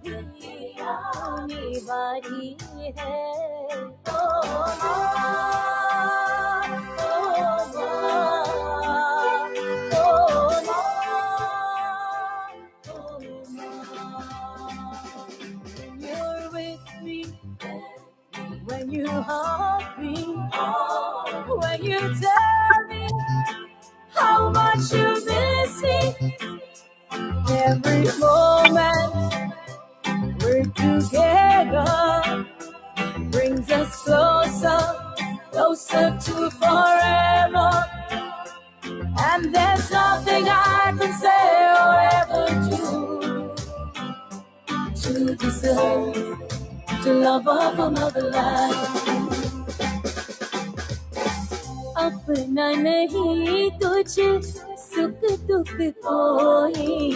S3: भी आने वाली है ओ when you're with me, when you hug me, when you tell me how much you miss me, every moment we're together brings us closer, closer to forever. And And there's nothing I can say or ever do to deserve the love of a mother like you. अपना नहीं तुझे सुख दुख कोई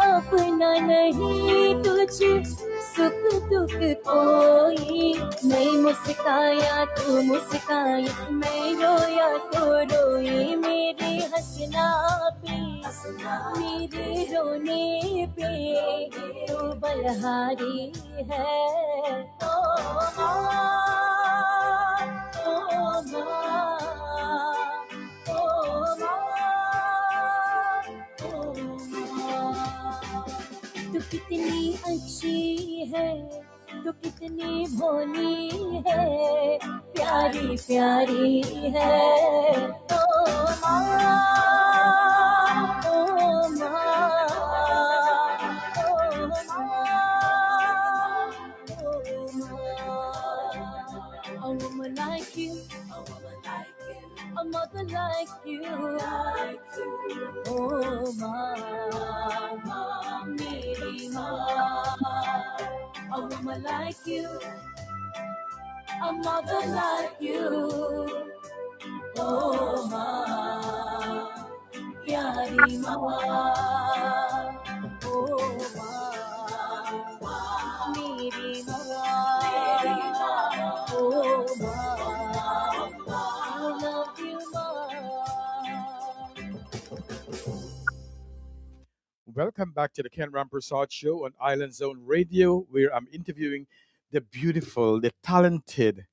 S3: अपना नहीं तुझे सुख दुख कोई मैं मुस्काया तू मुस्काई मैं रोया तो रोई मेरे हंसना पे मेरे रोने पे तू बलहारी है ओ तू कितनी अच्छी है तू कितनी भोली है प्यारी प्यारी है ओ माँ ओ माँ ओ माँ a woman like you, a mother like you, oh mama, meri mama, a woman like you, a mother like you, oh mama, pyari mama, oh mama, meri mama. Oh, mom, I love you, mom.
S2: Welcome back to the Ken Rampersaud Show on Island Zone Radio, where I'm interviewing the beautiful, the talented,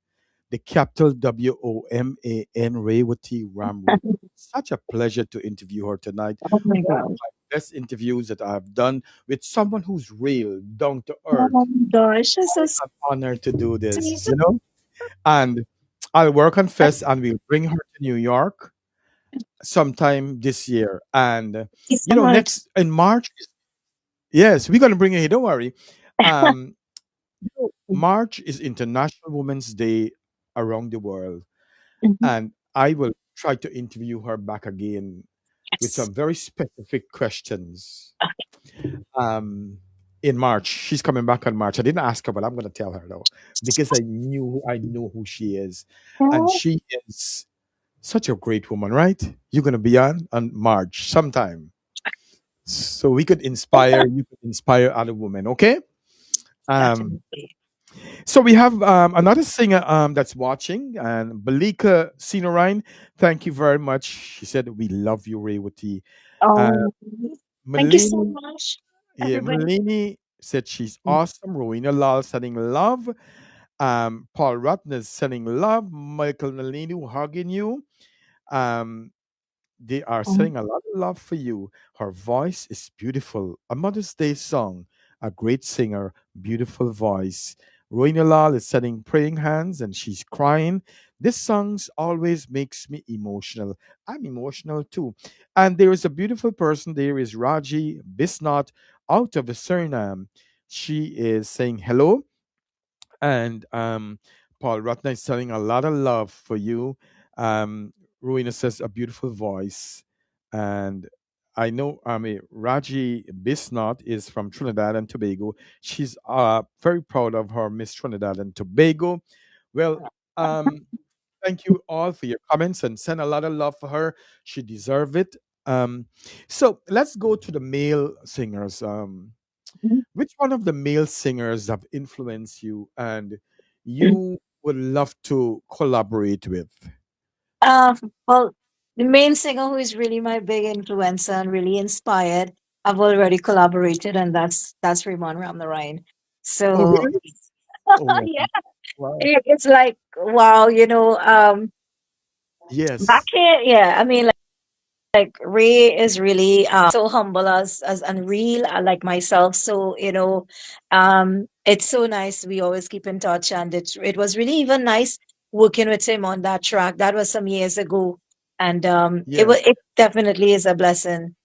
S2: the capital WOMAN Rawytee Ramroop. Such a pleasure to interview her tonight.
S5: Oh my
S2: One of
S5: gosh.
S2: my best interviews that I've done with someone who's real, down to
S5: Oh my
S2: earth.
S5: gosh, that's so
S2: I'm honored to do
S5: sweet.
S2: this, And I'll work on Fest and we'll bring her to New York sometime this year. And,
S5: Thank you so much.
S2: next in March, yes, we're going to bring her here. Don't worry. Um, March is International Women's Day around the world.
S5: Mhm.
S2: And I will try to interview her back again with
S5: Yes.
S2: some very specific questions. In March, she's coming back on March. I didn't ask her, but I'm going to tell her though, because I know who she is, and
S5: Oh,
S2: she is such a great woman, right? You're going to be on March sometime, so we could inspire. You could inspire other women, okay? Um,
S5: definitely.
S2: so we have another singer that's watching, and Balika Sinorine. Thank you very much. She said we love you, Raywati. Uh,
S5: Oh, thank you so
S2: Malini,
S5: much,
S2: yeah,
S5: everybody.
S2: Malini said she's awesome. Rowena Lal sending love. Paul Rutner is sending love. Michael Nalini hugging you. Um, they are
S5: Mhm.
S2: sending a lot of love for you. Her voice is beautiful. A Mother's Day song. A great singer. Beautiful voice. Rowena Lal is sending praying hands and she's crying. This song always makes me emotional. I'm emotional too. And there is a beautiful person. There is Raji Bisnot out of the Suriname. She is saying hello and Paul Rutner is telling a lot of love for you. Ruina says a beautiful voice. And I know, Raji Bisnot is from Trinidad and Tobago. She's very proud of her Miss Trinidad and Tobago. Well, um, thank you all for your comments and send a lot of love for her. She deserves it. Um, so let's go to the male singers.
S5: Mhm.
S2: Which one of the male singers have influenced you and you would love to collaborate with?
S5: Uh, well, the main singer who is really my big influencer and really inspired, I've already collaborated, and that's Raymond Ramnarine.
S2: Oh,
S5: So
S2: really? Oh,
S5: yeah,
S2: wow.
S5: it's like wow, back
S2: Yes.
S5: here, yeah. I mean, like Ray is really so humble as and real like myself. So it's so nice. We always keep in touch, and it was really even nice working with him on that track. That was some years ago, and
S2: Yeah.
S5: it definitely is a blessing.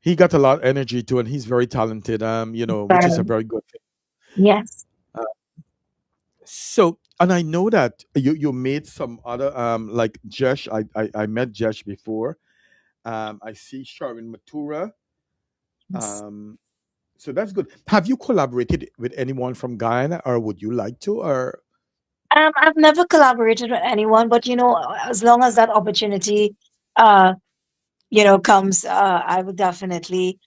S2: He got a lot of energy too, and he's very talented, which is a
S5: Very.
S2: very good thing.
S5: Yes.
S2: Uh, So, and I know that you made some other like Jesh. I met Jesh before. I see Sharon Matura. Um, so that's good. Have you collaborated with anyone from Guyana, or would you like to? Or
S5: I've never collaborated with anyone, but as long as that opportunity, uh, comes, I would definitely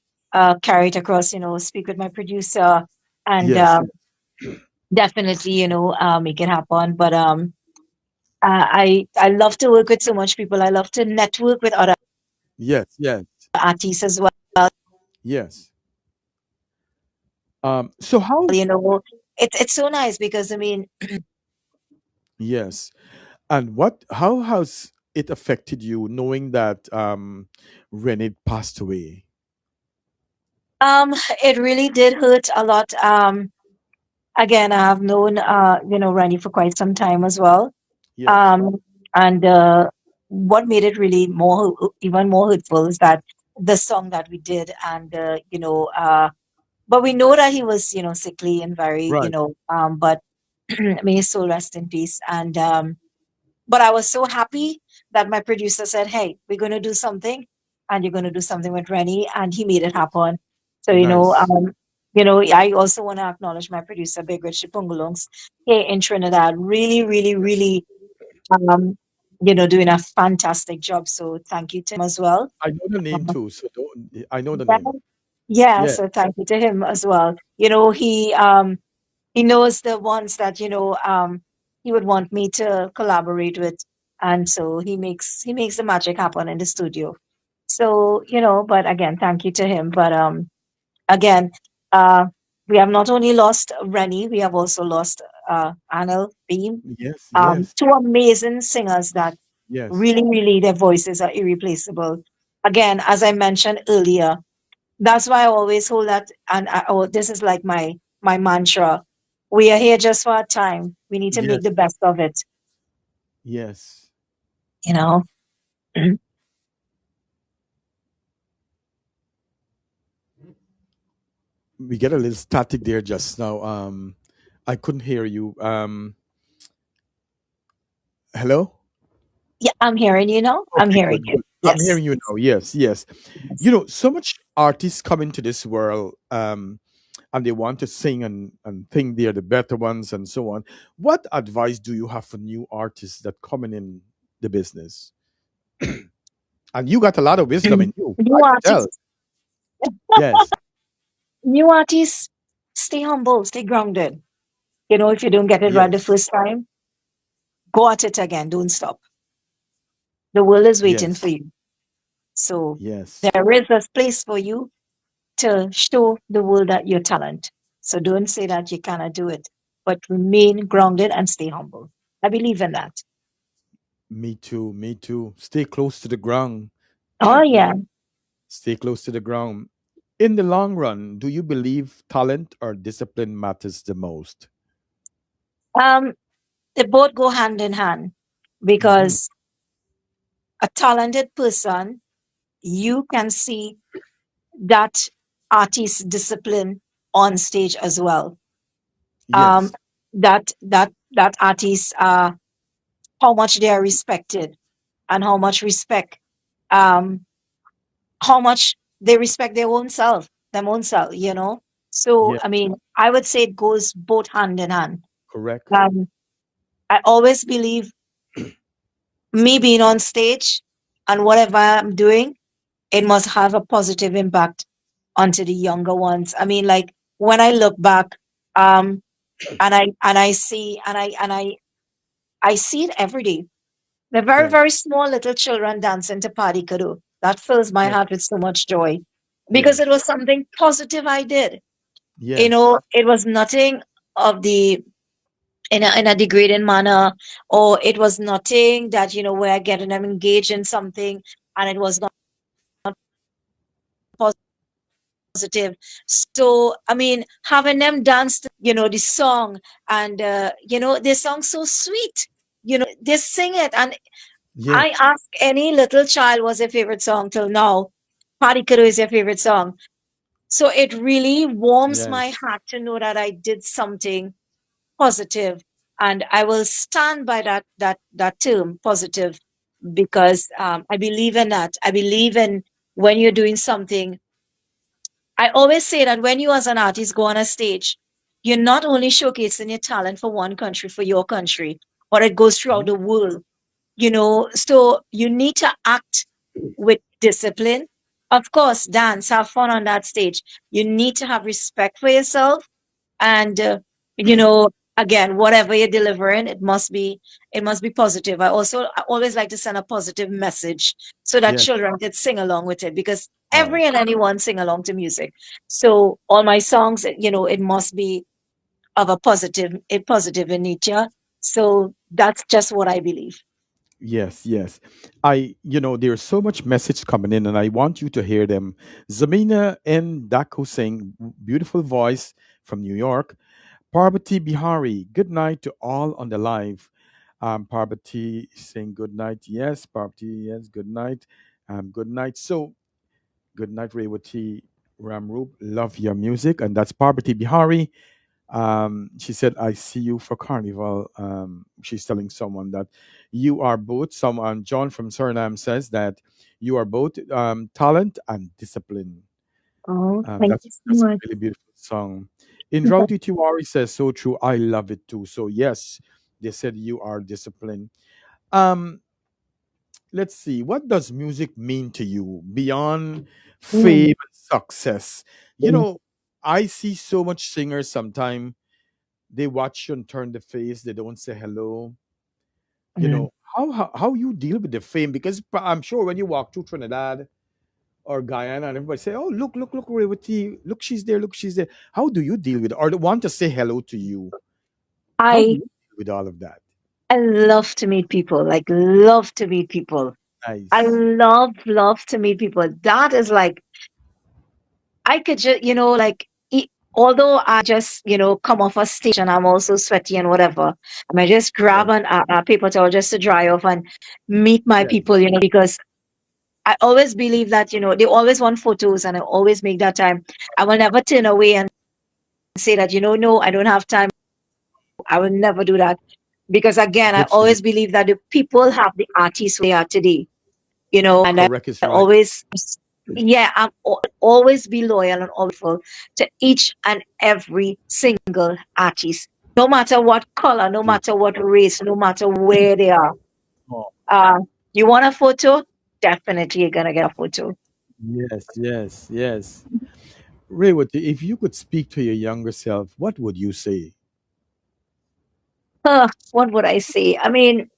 S5: carry it across. Speak with my producer and
S2: yes,
S5: definitely, make it happen. But I love to work with so much people. I love to network with other
S2: yes, yes,
S5: artists as well.
S2: yes. So how?
S5: It's so nice because I mean,
S2: Yes, and what? How has it affected you knowing that Renee passed away?
S5: um, it really did hurt a lot. Again, I have known Rani for quite some time as well.
S2: Yes,
S5: Um, and what made it really even more hurtful is that the song that we did, and but we know that he was sickly and very
S2: right.
S5: but may his soul rest in peace. And but I was so happy that my producer said, "Hey, we're going to do something, and you're going to do something with Rennie," and he made it happen. So
S2: Nice.
S5: I also want to acknowledge my producer, Big Rich Pungulungs, here in Trinidad. Really, really, really, um, doing a fantastic job. So thank you to him as well.
S2: I know the name
S5: Um,
S2: too, so don't. I know the
S5: yeah,
S2: name.
S5: yeah,
S2: Yeah,
S5: so thank you to him as well. He knows the ones that he would want me to collaborate with, and so he makes the magic happen in the studio. So but again, thank you to him. But again, uh, we have not only lost Rennie, we have also lost Anil Beam,
S2: yes, yes,
S5: two amazing singers that
S2: yes.
S5: really, really their voices are irreplaceable. Again, as I mentioned earlier, that's why I always hold that, and this is like my mantra. We are here just for a time. We need to make
S2: Yes,
S5: the best of it.
S2: yes.
S5: You know.
S2: We get a little static there just now. I couldn't hear you. Hello?
S5: Yeah, I'm hearing you now. I'm
S2: Okay,
S5: hearing
S2: good,
S5: you.
S2: good. I'm
S5: Yes.
S2: hearing you now. Yes, yes.
S5: Yes.
S2: So much artists come into this world, and they want to sing and think they're the better ones and so on. What advice do you have for new artists that coming in the business? And you got a lot of wisdom in you.
S5: New
S2: I can tell.
S5: artists.
S2: Yes,
S5: New artists. Stay humble. Stay grounded. If you don't get it right the
S2: yes,
S5: first time, go at it again. Don't stop. The world is waiting for
S2: yes,
S5: you. So
S2: yes.
S5: there is a place for you to show the world that you're talent. So don't say that you cannot do it, but remain grounded and stay humble. I believe in that.
S2: Me too, me too. Stay close to the ground.
S5: Oh yeah.
S2: Stay close to the ground. In the long run, do you believe talent or discipline matters the most?
S5: Um, they both go hand in hand
S2: Hmm.
S5: because a talented person, you can see that artist discipline on stage as well. Um,
S2: Yes,
S5: that artists how much they are respected and how much respect um how much they respect their own self. So,
S2: yes,
S5: I mean, I would say it goes both hand in hand.
S2: correct.
S5: Um, I always believe me being on stage and whatever I'm doing, it must have a positive impact onto the younger ones. I mean, like when I look back, um, and I see and I see it every day. The very,
S2: Yes,
S5: very small little children dancing to Paddy Kadu. That fills my
S2: yes,
S5: heart with so much joy because it
S2: yes,
S5: was something positive I did.
S2: yes,
S5: It was nothing of the in a degrading manner, or it was nothing that where getting them engaged in something and it was not positive. So I mean, having them dance to, the song, and this song so sweet. They sing it, and
S2: yes,
S5: I ask any little child what's their favorite song till now. Party Kiddo is their favorite song. So it really warms my
S2: yes,
S5: heart to know that I did something positive. And I will stand by that term, positive, because I believe in that. I believe in when you're doing something. I always say that when you as an artist go on a stage, you're not only showcasing your talent for one country, for your country, but it goes throughout
S2: Mhm.
S5: the world. So you need to act with discipline. Of course, dance, have fun on that stage. You need to have respect for yourself, and you know again, whatever you're delivering, it must be positive. I always like to send a positive message so that
S2: Yes.
S5: children can sing along with it, because
S2: Wow.
S5: every and anyone sing along to music. So all my songs, it must be of a positive in nature. So that's just what I believe.
S2: Yes, yes. There's so much message coming in, and I want you to hear them. Zamina and Dako sing, beautiful voice from New York. Parvati Bihari, good night to all on the live. Parvati saying good night. Yes, Parvati, yes, good night. Good night. So, good night, Raywati Ramroop. Love your music. And that's Parvati Bihari. She said, I see you for Carnival. She's telling someone that you are both, someone, John from Suriname says that you are both talent and discipline.
S5: Oh,
S2: Um,
S5: thank
S2: that's
S5: you so
S2: that's a
S5: much.
S2: really beautiful song. In Rawytee Tiwari says, so true. I love it too. So yes, they said you are disciplined. Um, let's see. What does music mean to you beyond fame
S5: Mm,
S2: and success? You
S5: mm,
S2: know, I see so much singers sometimes they watch you and turn the face. They don't say hello. You
S5: mm.
S2: know how you deal with the fame because I'm sure when you walk through Trinidad or Guyana and everybody say, "Oh, look, Rewati, look, she's there, look, she's there." How do you deal with it? Or they want to say hello to you? How do
S5: I
S2: you deal with all of that?
S5: I love to meet people. Like, love to meet people. I
S2: Nice.
S5: love to meet people. That is like, I could just, like, although I just, come off a stage and I'm also sweaty and whatever, I might just grab
S2: Yes.
S5: a paper towel just to dry off and meet my
S2: Yes.
S5: people, because I always believe that, they always want photos, and I always make that time. I will never turn away and say that, no, I don't have time. I will never do that. Because again, I
S2: Good for you.
S5: always believe that the people have the artists who they are today, and I
S2: Correct is right.
S5: always, yeah, always be loyal and always faithful to each and every single artist, no matter what color, no matter
S2: Beautiful.
S5: what race, no matter where they are.
S2: Oh,
S5: Uh, you want a photo? Definitely, you're gonna get a photo.
S2: yes, yes, yes. Rewati, if you could speak to your younger self, what would you say?
S5: What would I say? I mean,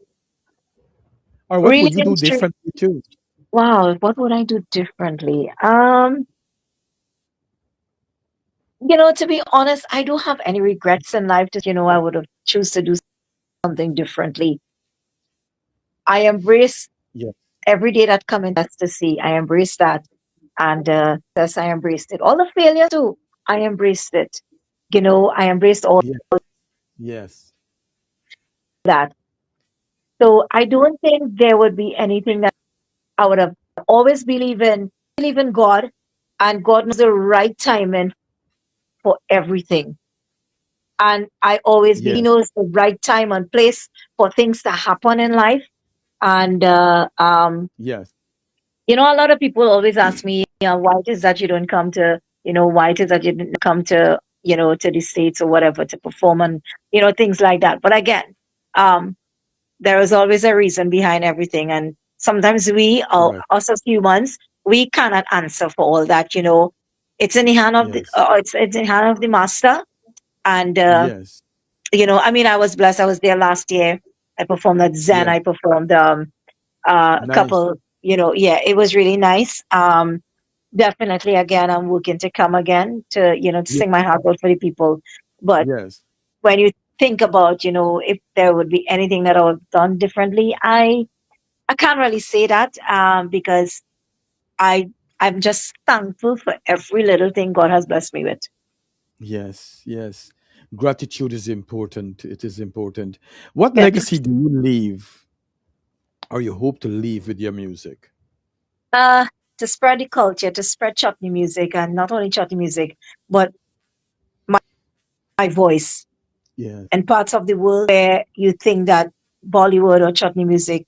S2: Or what
S5: really,
S2: would you do differently too?
S5: wow, what would I do differently? To be honest, I don't have any regrets in life to say, I would have choose to do something differently. I embrace
S2: Yeah.
S5: every day that come in to see. I embrace that. And yes, I embraced it. All the failure too, I embraced it. I embraced all
S2: Yeah. Yes.
S5: that. So I don't think there would be anything that I would have always believe in God, and God knows the right timing for everything. And I always believe He
S2: Yes.
S5: knows the right time and place for things to happen in life. And
S2: Yes.
S5: a lot of people always ask me, why it is that you don't come to, why it is that you didn't come to, to the States or whatever to perform, and, things like that. But again, um, there is always a reason behind everything. And sometimes
S2: Correct.
S5: us as humans, we cannot answer for all that. It's in the hand of
S2: Yes.
S5: it's in the hand of the master. And,
S2: Yes.
S5: I mean, I was blessed. I was there last year. I performed at Zen.
S2: Yes.
S5: I performed, a
S2: Nice.
S5: couple, yeah, it was really nice. Definitely, again, I'm working to come again to, to
S2: Yes.
S5: sing my heart out for the people. But
S2: Yes.
S5: when you think about, if there would be anything that I would have done differently, I can't really say that, because I, I'm just thankful for every little thing God has blessed me with.
S2: Yes. Yes. Gratitude is important. It is important. What
S5: Yeah.
S2: legacy do you leave or you hope to leave with your music?
S5: Uh, to spread the culture, to spread chutney music, and not only chutney music, but my voice.
S2: Yes.
S5: and parts of the world where you think that Bollywood or chutney music,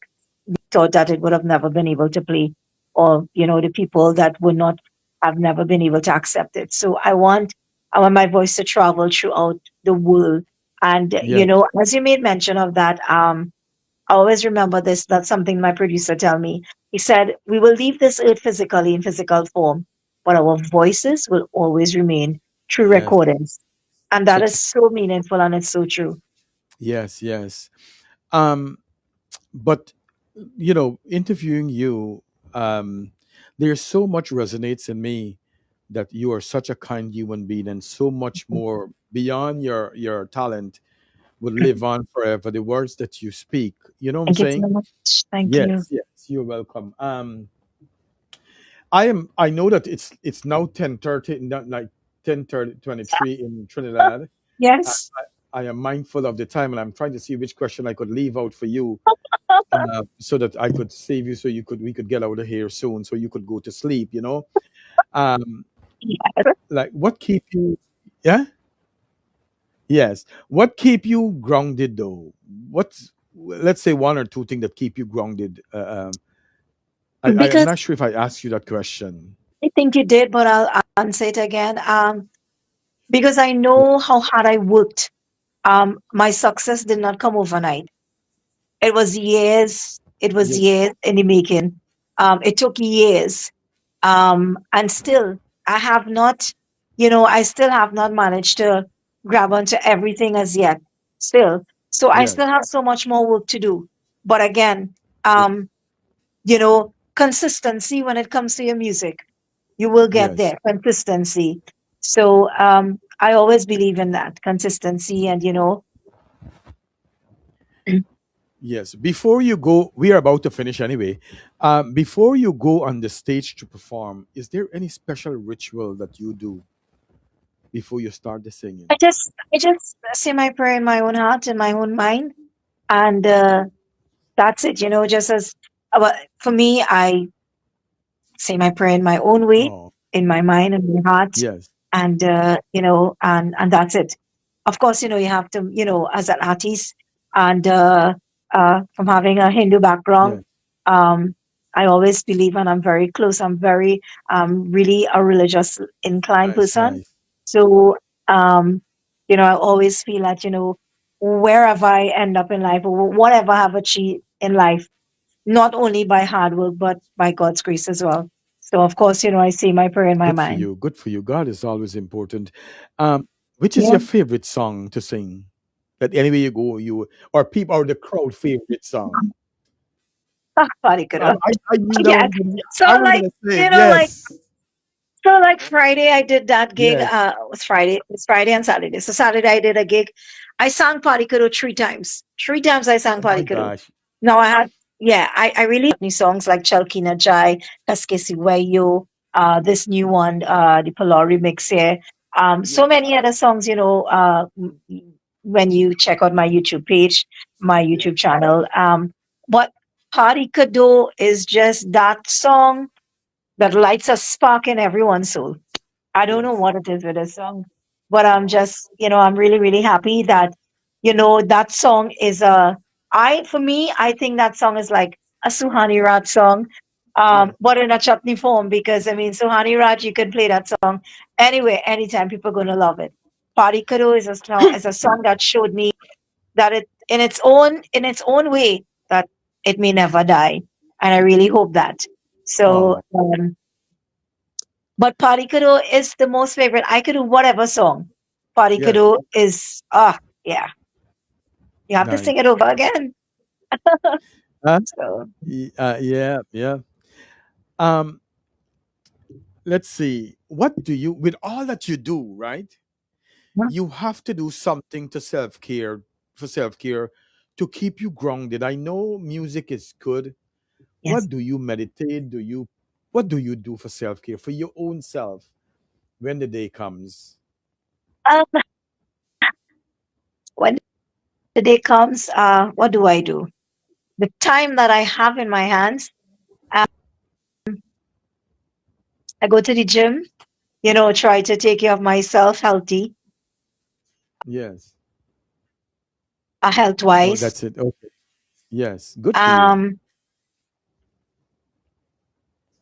S5: thought that it would have never been able to play, or the people that would not have never been able to accept it. So I want my voice to travel throughout the world. And
S2: Yes.
S5: as you made mention of that, I always remember this. That's something my producer tell me. He said, "We will leave this earth physically in physical form, but our voices will always remain through
S2: Yes.
S5: recordings." And that is
S2: It's
S5: so meaningful and it's so true.
S2: yes, yes. Um, but interviewing you, um, there's so much resonates in me that you are such a kind human being, and so much more beyond your talent will live on forever. The words that you speak, you know what I'm
S5: Thank you
S2: saying?
S5: so much. Thank you.
S2: Yes, yes. You're welcome. I know that it's now 10:30, not like 10:30 23 in Trinidad. I,
S5: Yes.
S2: I am mindful of the time, and I'm trying to see which question I could leave out for you, so that I could save you, so we could get out of here soon, so you could go to sleep. Um, like what keep you? Yeah, yes. What keep you grounded though? What's let's say one or two things that keep you grounded. I am
S5: Because
S2: not sure if I asked you that question.
S5: I think you did, but I'll answer it again. Because I
S2: Yeah,
S5: know how hard I worked. My success did not come overnight. It was years. It was
S2: yeah,
S5: years in the making. It took years. And still, I have not, I still have not managed to grab onto everything as yet. Still. So I
S2: yes,
S5: still have so much more work to do. But again,
S2: yeah,
S5: consistency when it comes to your music, you will get
S2: yes.
S5: there. Consistency. So I always believe in that consistency and,
S2: Yes. Before you go, we are about to finish anyway. Before you go on the stage to perform, is there any special ritual that you do before you start the singing?
S5: I just say my prayer in my own heart, in my own mind. And that's it, just as for me, I say my prayer in my own way,
S2: Oh,
S5: in my mind and my heart,
S2: yes,
S5: and and that's it. Of course, you have to, as an artist, and from having a Hindu background,
S2: yes.
S5: um, I always believe, and I'm very close. I'm very really a religious inclined
S2: Nice,
S5: person.
S2: nice.
S5: So I always feel that wherever I end up in life or whatever I have achieved in life, not only by hard work, but by God's grace as well. So, of course, I say my prayer in my
S2: Good for
S5: mind.
S2: you. Good for you. God is always important. Which is
S5: Yeah.
S2: your favorite song to sing? That anywhere you go, you or people or the crowd favorite song.
S5: Ah, very good.
S2: I knew that
S5: Yeah.
S2: was gonna,
S5: So,
S2: I was
S5: like,
S2: gonna say it.
S5: you know, like,
S2: Yes,
S5: so like Friday, I did that gig.
S2: yes.
S5: It was Friday and Saturday. So Saturday, I did a gig. I sang Parikuru 3 times. 3 times I sang
S2: Oh my
S5: Parikuru.
S2: gosh.
S5: Now I had, yeah, I really chutney songs like Chalki Na Jai, Kaskesi Wayo, this new one, the Palor remix here. So
S2: Yes,
S5: many other songs, when you check out my YouTube page, my
S2: yes,
S5: YouTube channel. But Party Kado is just that song that lights a spark in everyone's soul. I don't know
S2: yes.
S5: what it is with this song, but I'm
S2: Oh,
S5: just, I'm really, really happy that, that song is for me, I think that song is like a Suhani Raj song,
S2: yes,
S5: but in a chutney form, because I mean, Suhani Raj, you can play that song anywhere, anytime, people are going to love it. Party Karo is a song that showed me that it, in its own way, that it may never die. And I really hope that. So,
S2: oh,
S5: but Parikado is the most favorite. I could do whatever song.
S2: yes.
S5: Parikado is, yeah, you have to sing it
S2: Nice.
S5: over again.
S2: Huh?
S5: So,
S2: Yeah, yeah. Um, let's see. What do you, with all that you do, right?
S5: yeah,
S2: You have to do something to self care, for self care, to keep you grounded. I know music is good.
S5: yes.
S2: What do you meditate? What do you do for self care for your own self when the day comes?
S5: Um, when the day comes, what do I do? The time that I have in my hands, um, I go to the gym, try to take care of myself healthy.
S2: Yes.
S5: health
S2: Oh,
S5: wise.
S2: that's it. Okay. Yes. Good for you.
S5: Um,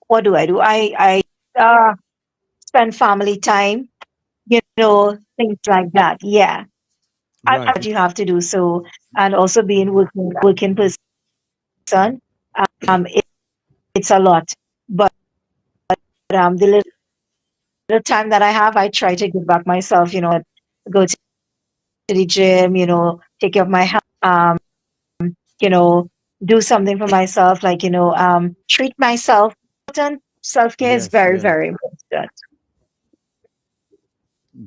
S5: what do I do? I spend family time, things like that. Yeah,
S2: Right.
S5: what you have to do. So, and also being working person, it's a lot. But the little time that I have, I try to give back myself. Go to the gym. Take care of my health. You know, do something for myself, like treat myself. Important. Self care is
S2: Yes.
S5: very,
S2: Yes.
S5: very important.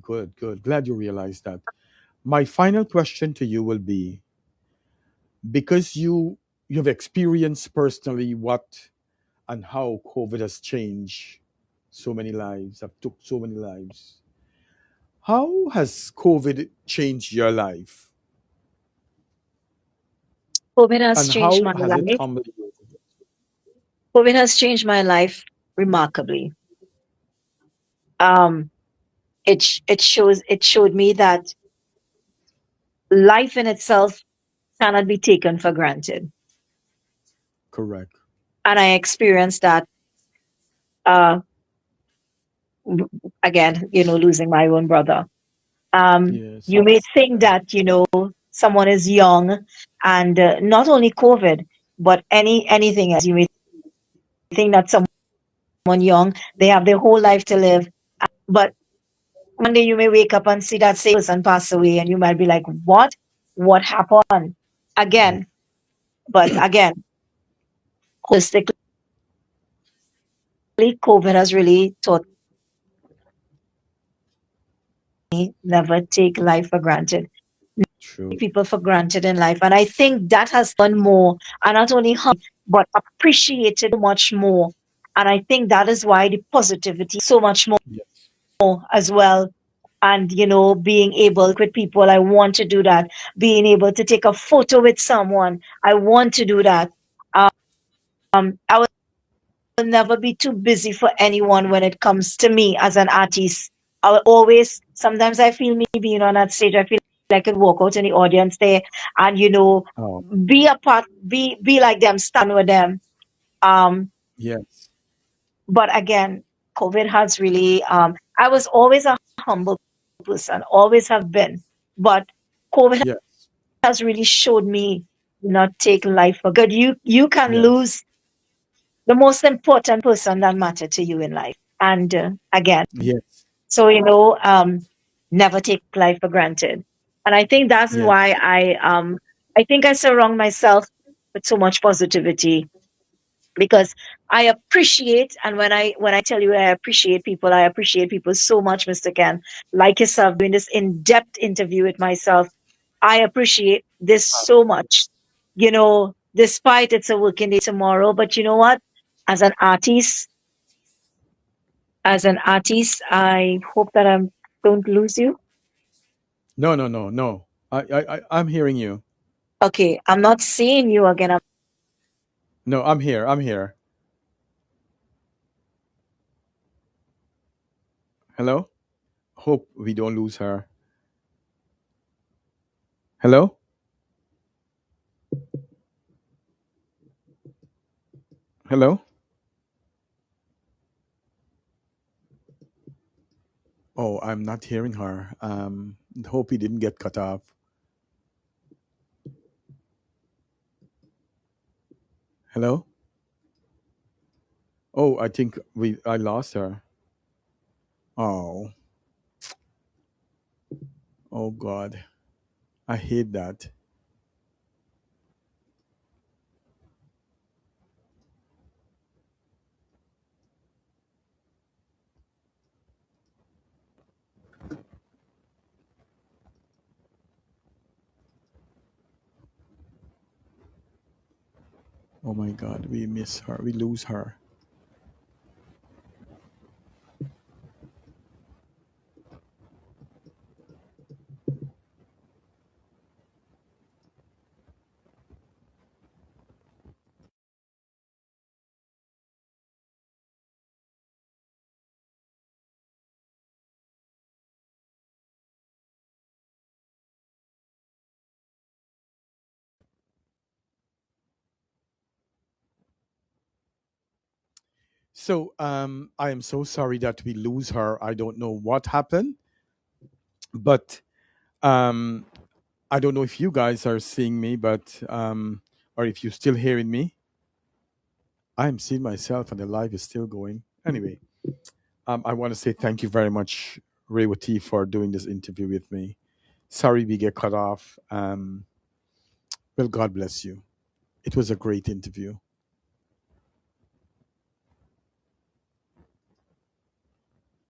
S2: Good. Good. Glad you realized that. My final question to you will be, because you've experienced personally what and how COVID has changed so many lives, have took so many lives. How has COVID changed your life,
S5: COVID has
S2: and
S5: changed
S2: how
S5: my
S2: has it
S5: life.
S2: humbled you?
S5: COVID has changed my life remarkably. Um, it showed me that life in itself cannot be taken for granted,
S2: Correct.
S5: and I experienced that uh, w- again. Losing my own brother.
S2: Yes.
S5: You may think that someone is young, and not only COVID, but anything else. You may think that someone young, they have their whole life to live, but one day you may wake up and see that same person pass away, and you might be like, "What? What happened?" Again, but again, holistically, COVID has really taught me never take life for granted.
S2: True.
S5: People for granted in life, and I think that has done more, and not only but appreciated much more. And I think that is why the positivity so much
S2: Yes.
S5: more as well. And being able with people, I want to do that. Being able to take a photo with someone, I want to do that. I will never be too busy for anyone when it comes to me as an artist. I will always, sometimes I feel me being on that stage, I feel like I could walk out in the audience there and,
S2: Oh,
S5: be a part, be like them, stand with them. Um,
S2: yes.
S5: but again, COVID has really, I was always a humble person, always have been. But COVID
S2: Yes.
S5: has really showed me not take life for good. You can
S2: Yes.
S5: lose the most important person that mattered to you in life. And again,
S2: Yes.
S5: so never take life for granted. And I think that's
S2: Yes.
S5: why I think I surround myself with so much positivity, because I appreciate, and when I tell you I appreciate people so much, Mr. Ken, like yourself doing this in-depth interview with myself. I appreciate this so much. Despite it's a working day tomorrow, but you know what? As an artist, I hope that I don't lose you.
S2: No. No. No. No. I'm hearing you.
S5: Okay, I'm not seeing you again.
S2: No, I'm here. I'm here. Hello. Hope we don't lose her. Hello. Hello. Oh, I'm not hearing her. Hope he didn't get cut off. Hello. Oh, I think I lost her. Oh. Oh God. I hate that. Oh my God. We miss her. We lose her. So I am so sorry that we lose her. I don't know what happened, but um, I don't know if you guys are seeing me, but or if you're still hearing me. I'm seeing myself, and the live is still going. Anyway, I want to say thank you very much, Raywati, for doing this interview with me. Sorry we get cut off. Well, God bless you. It was a great interview.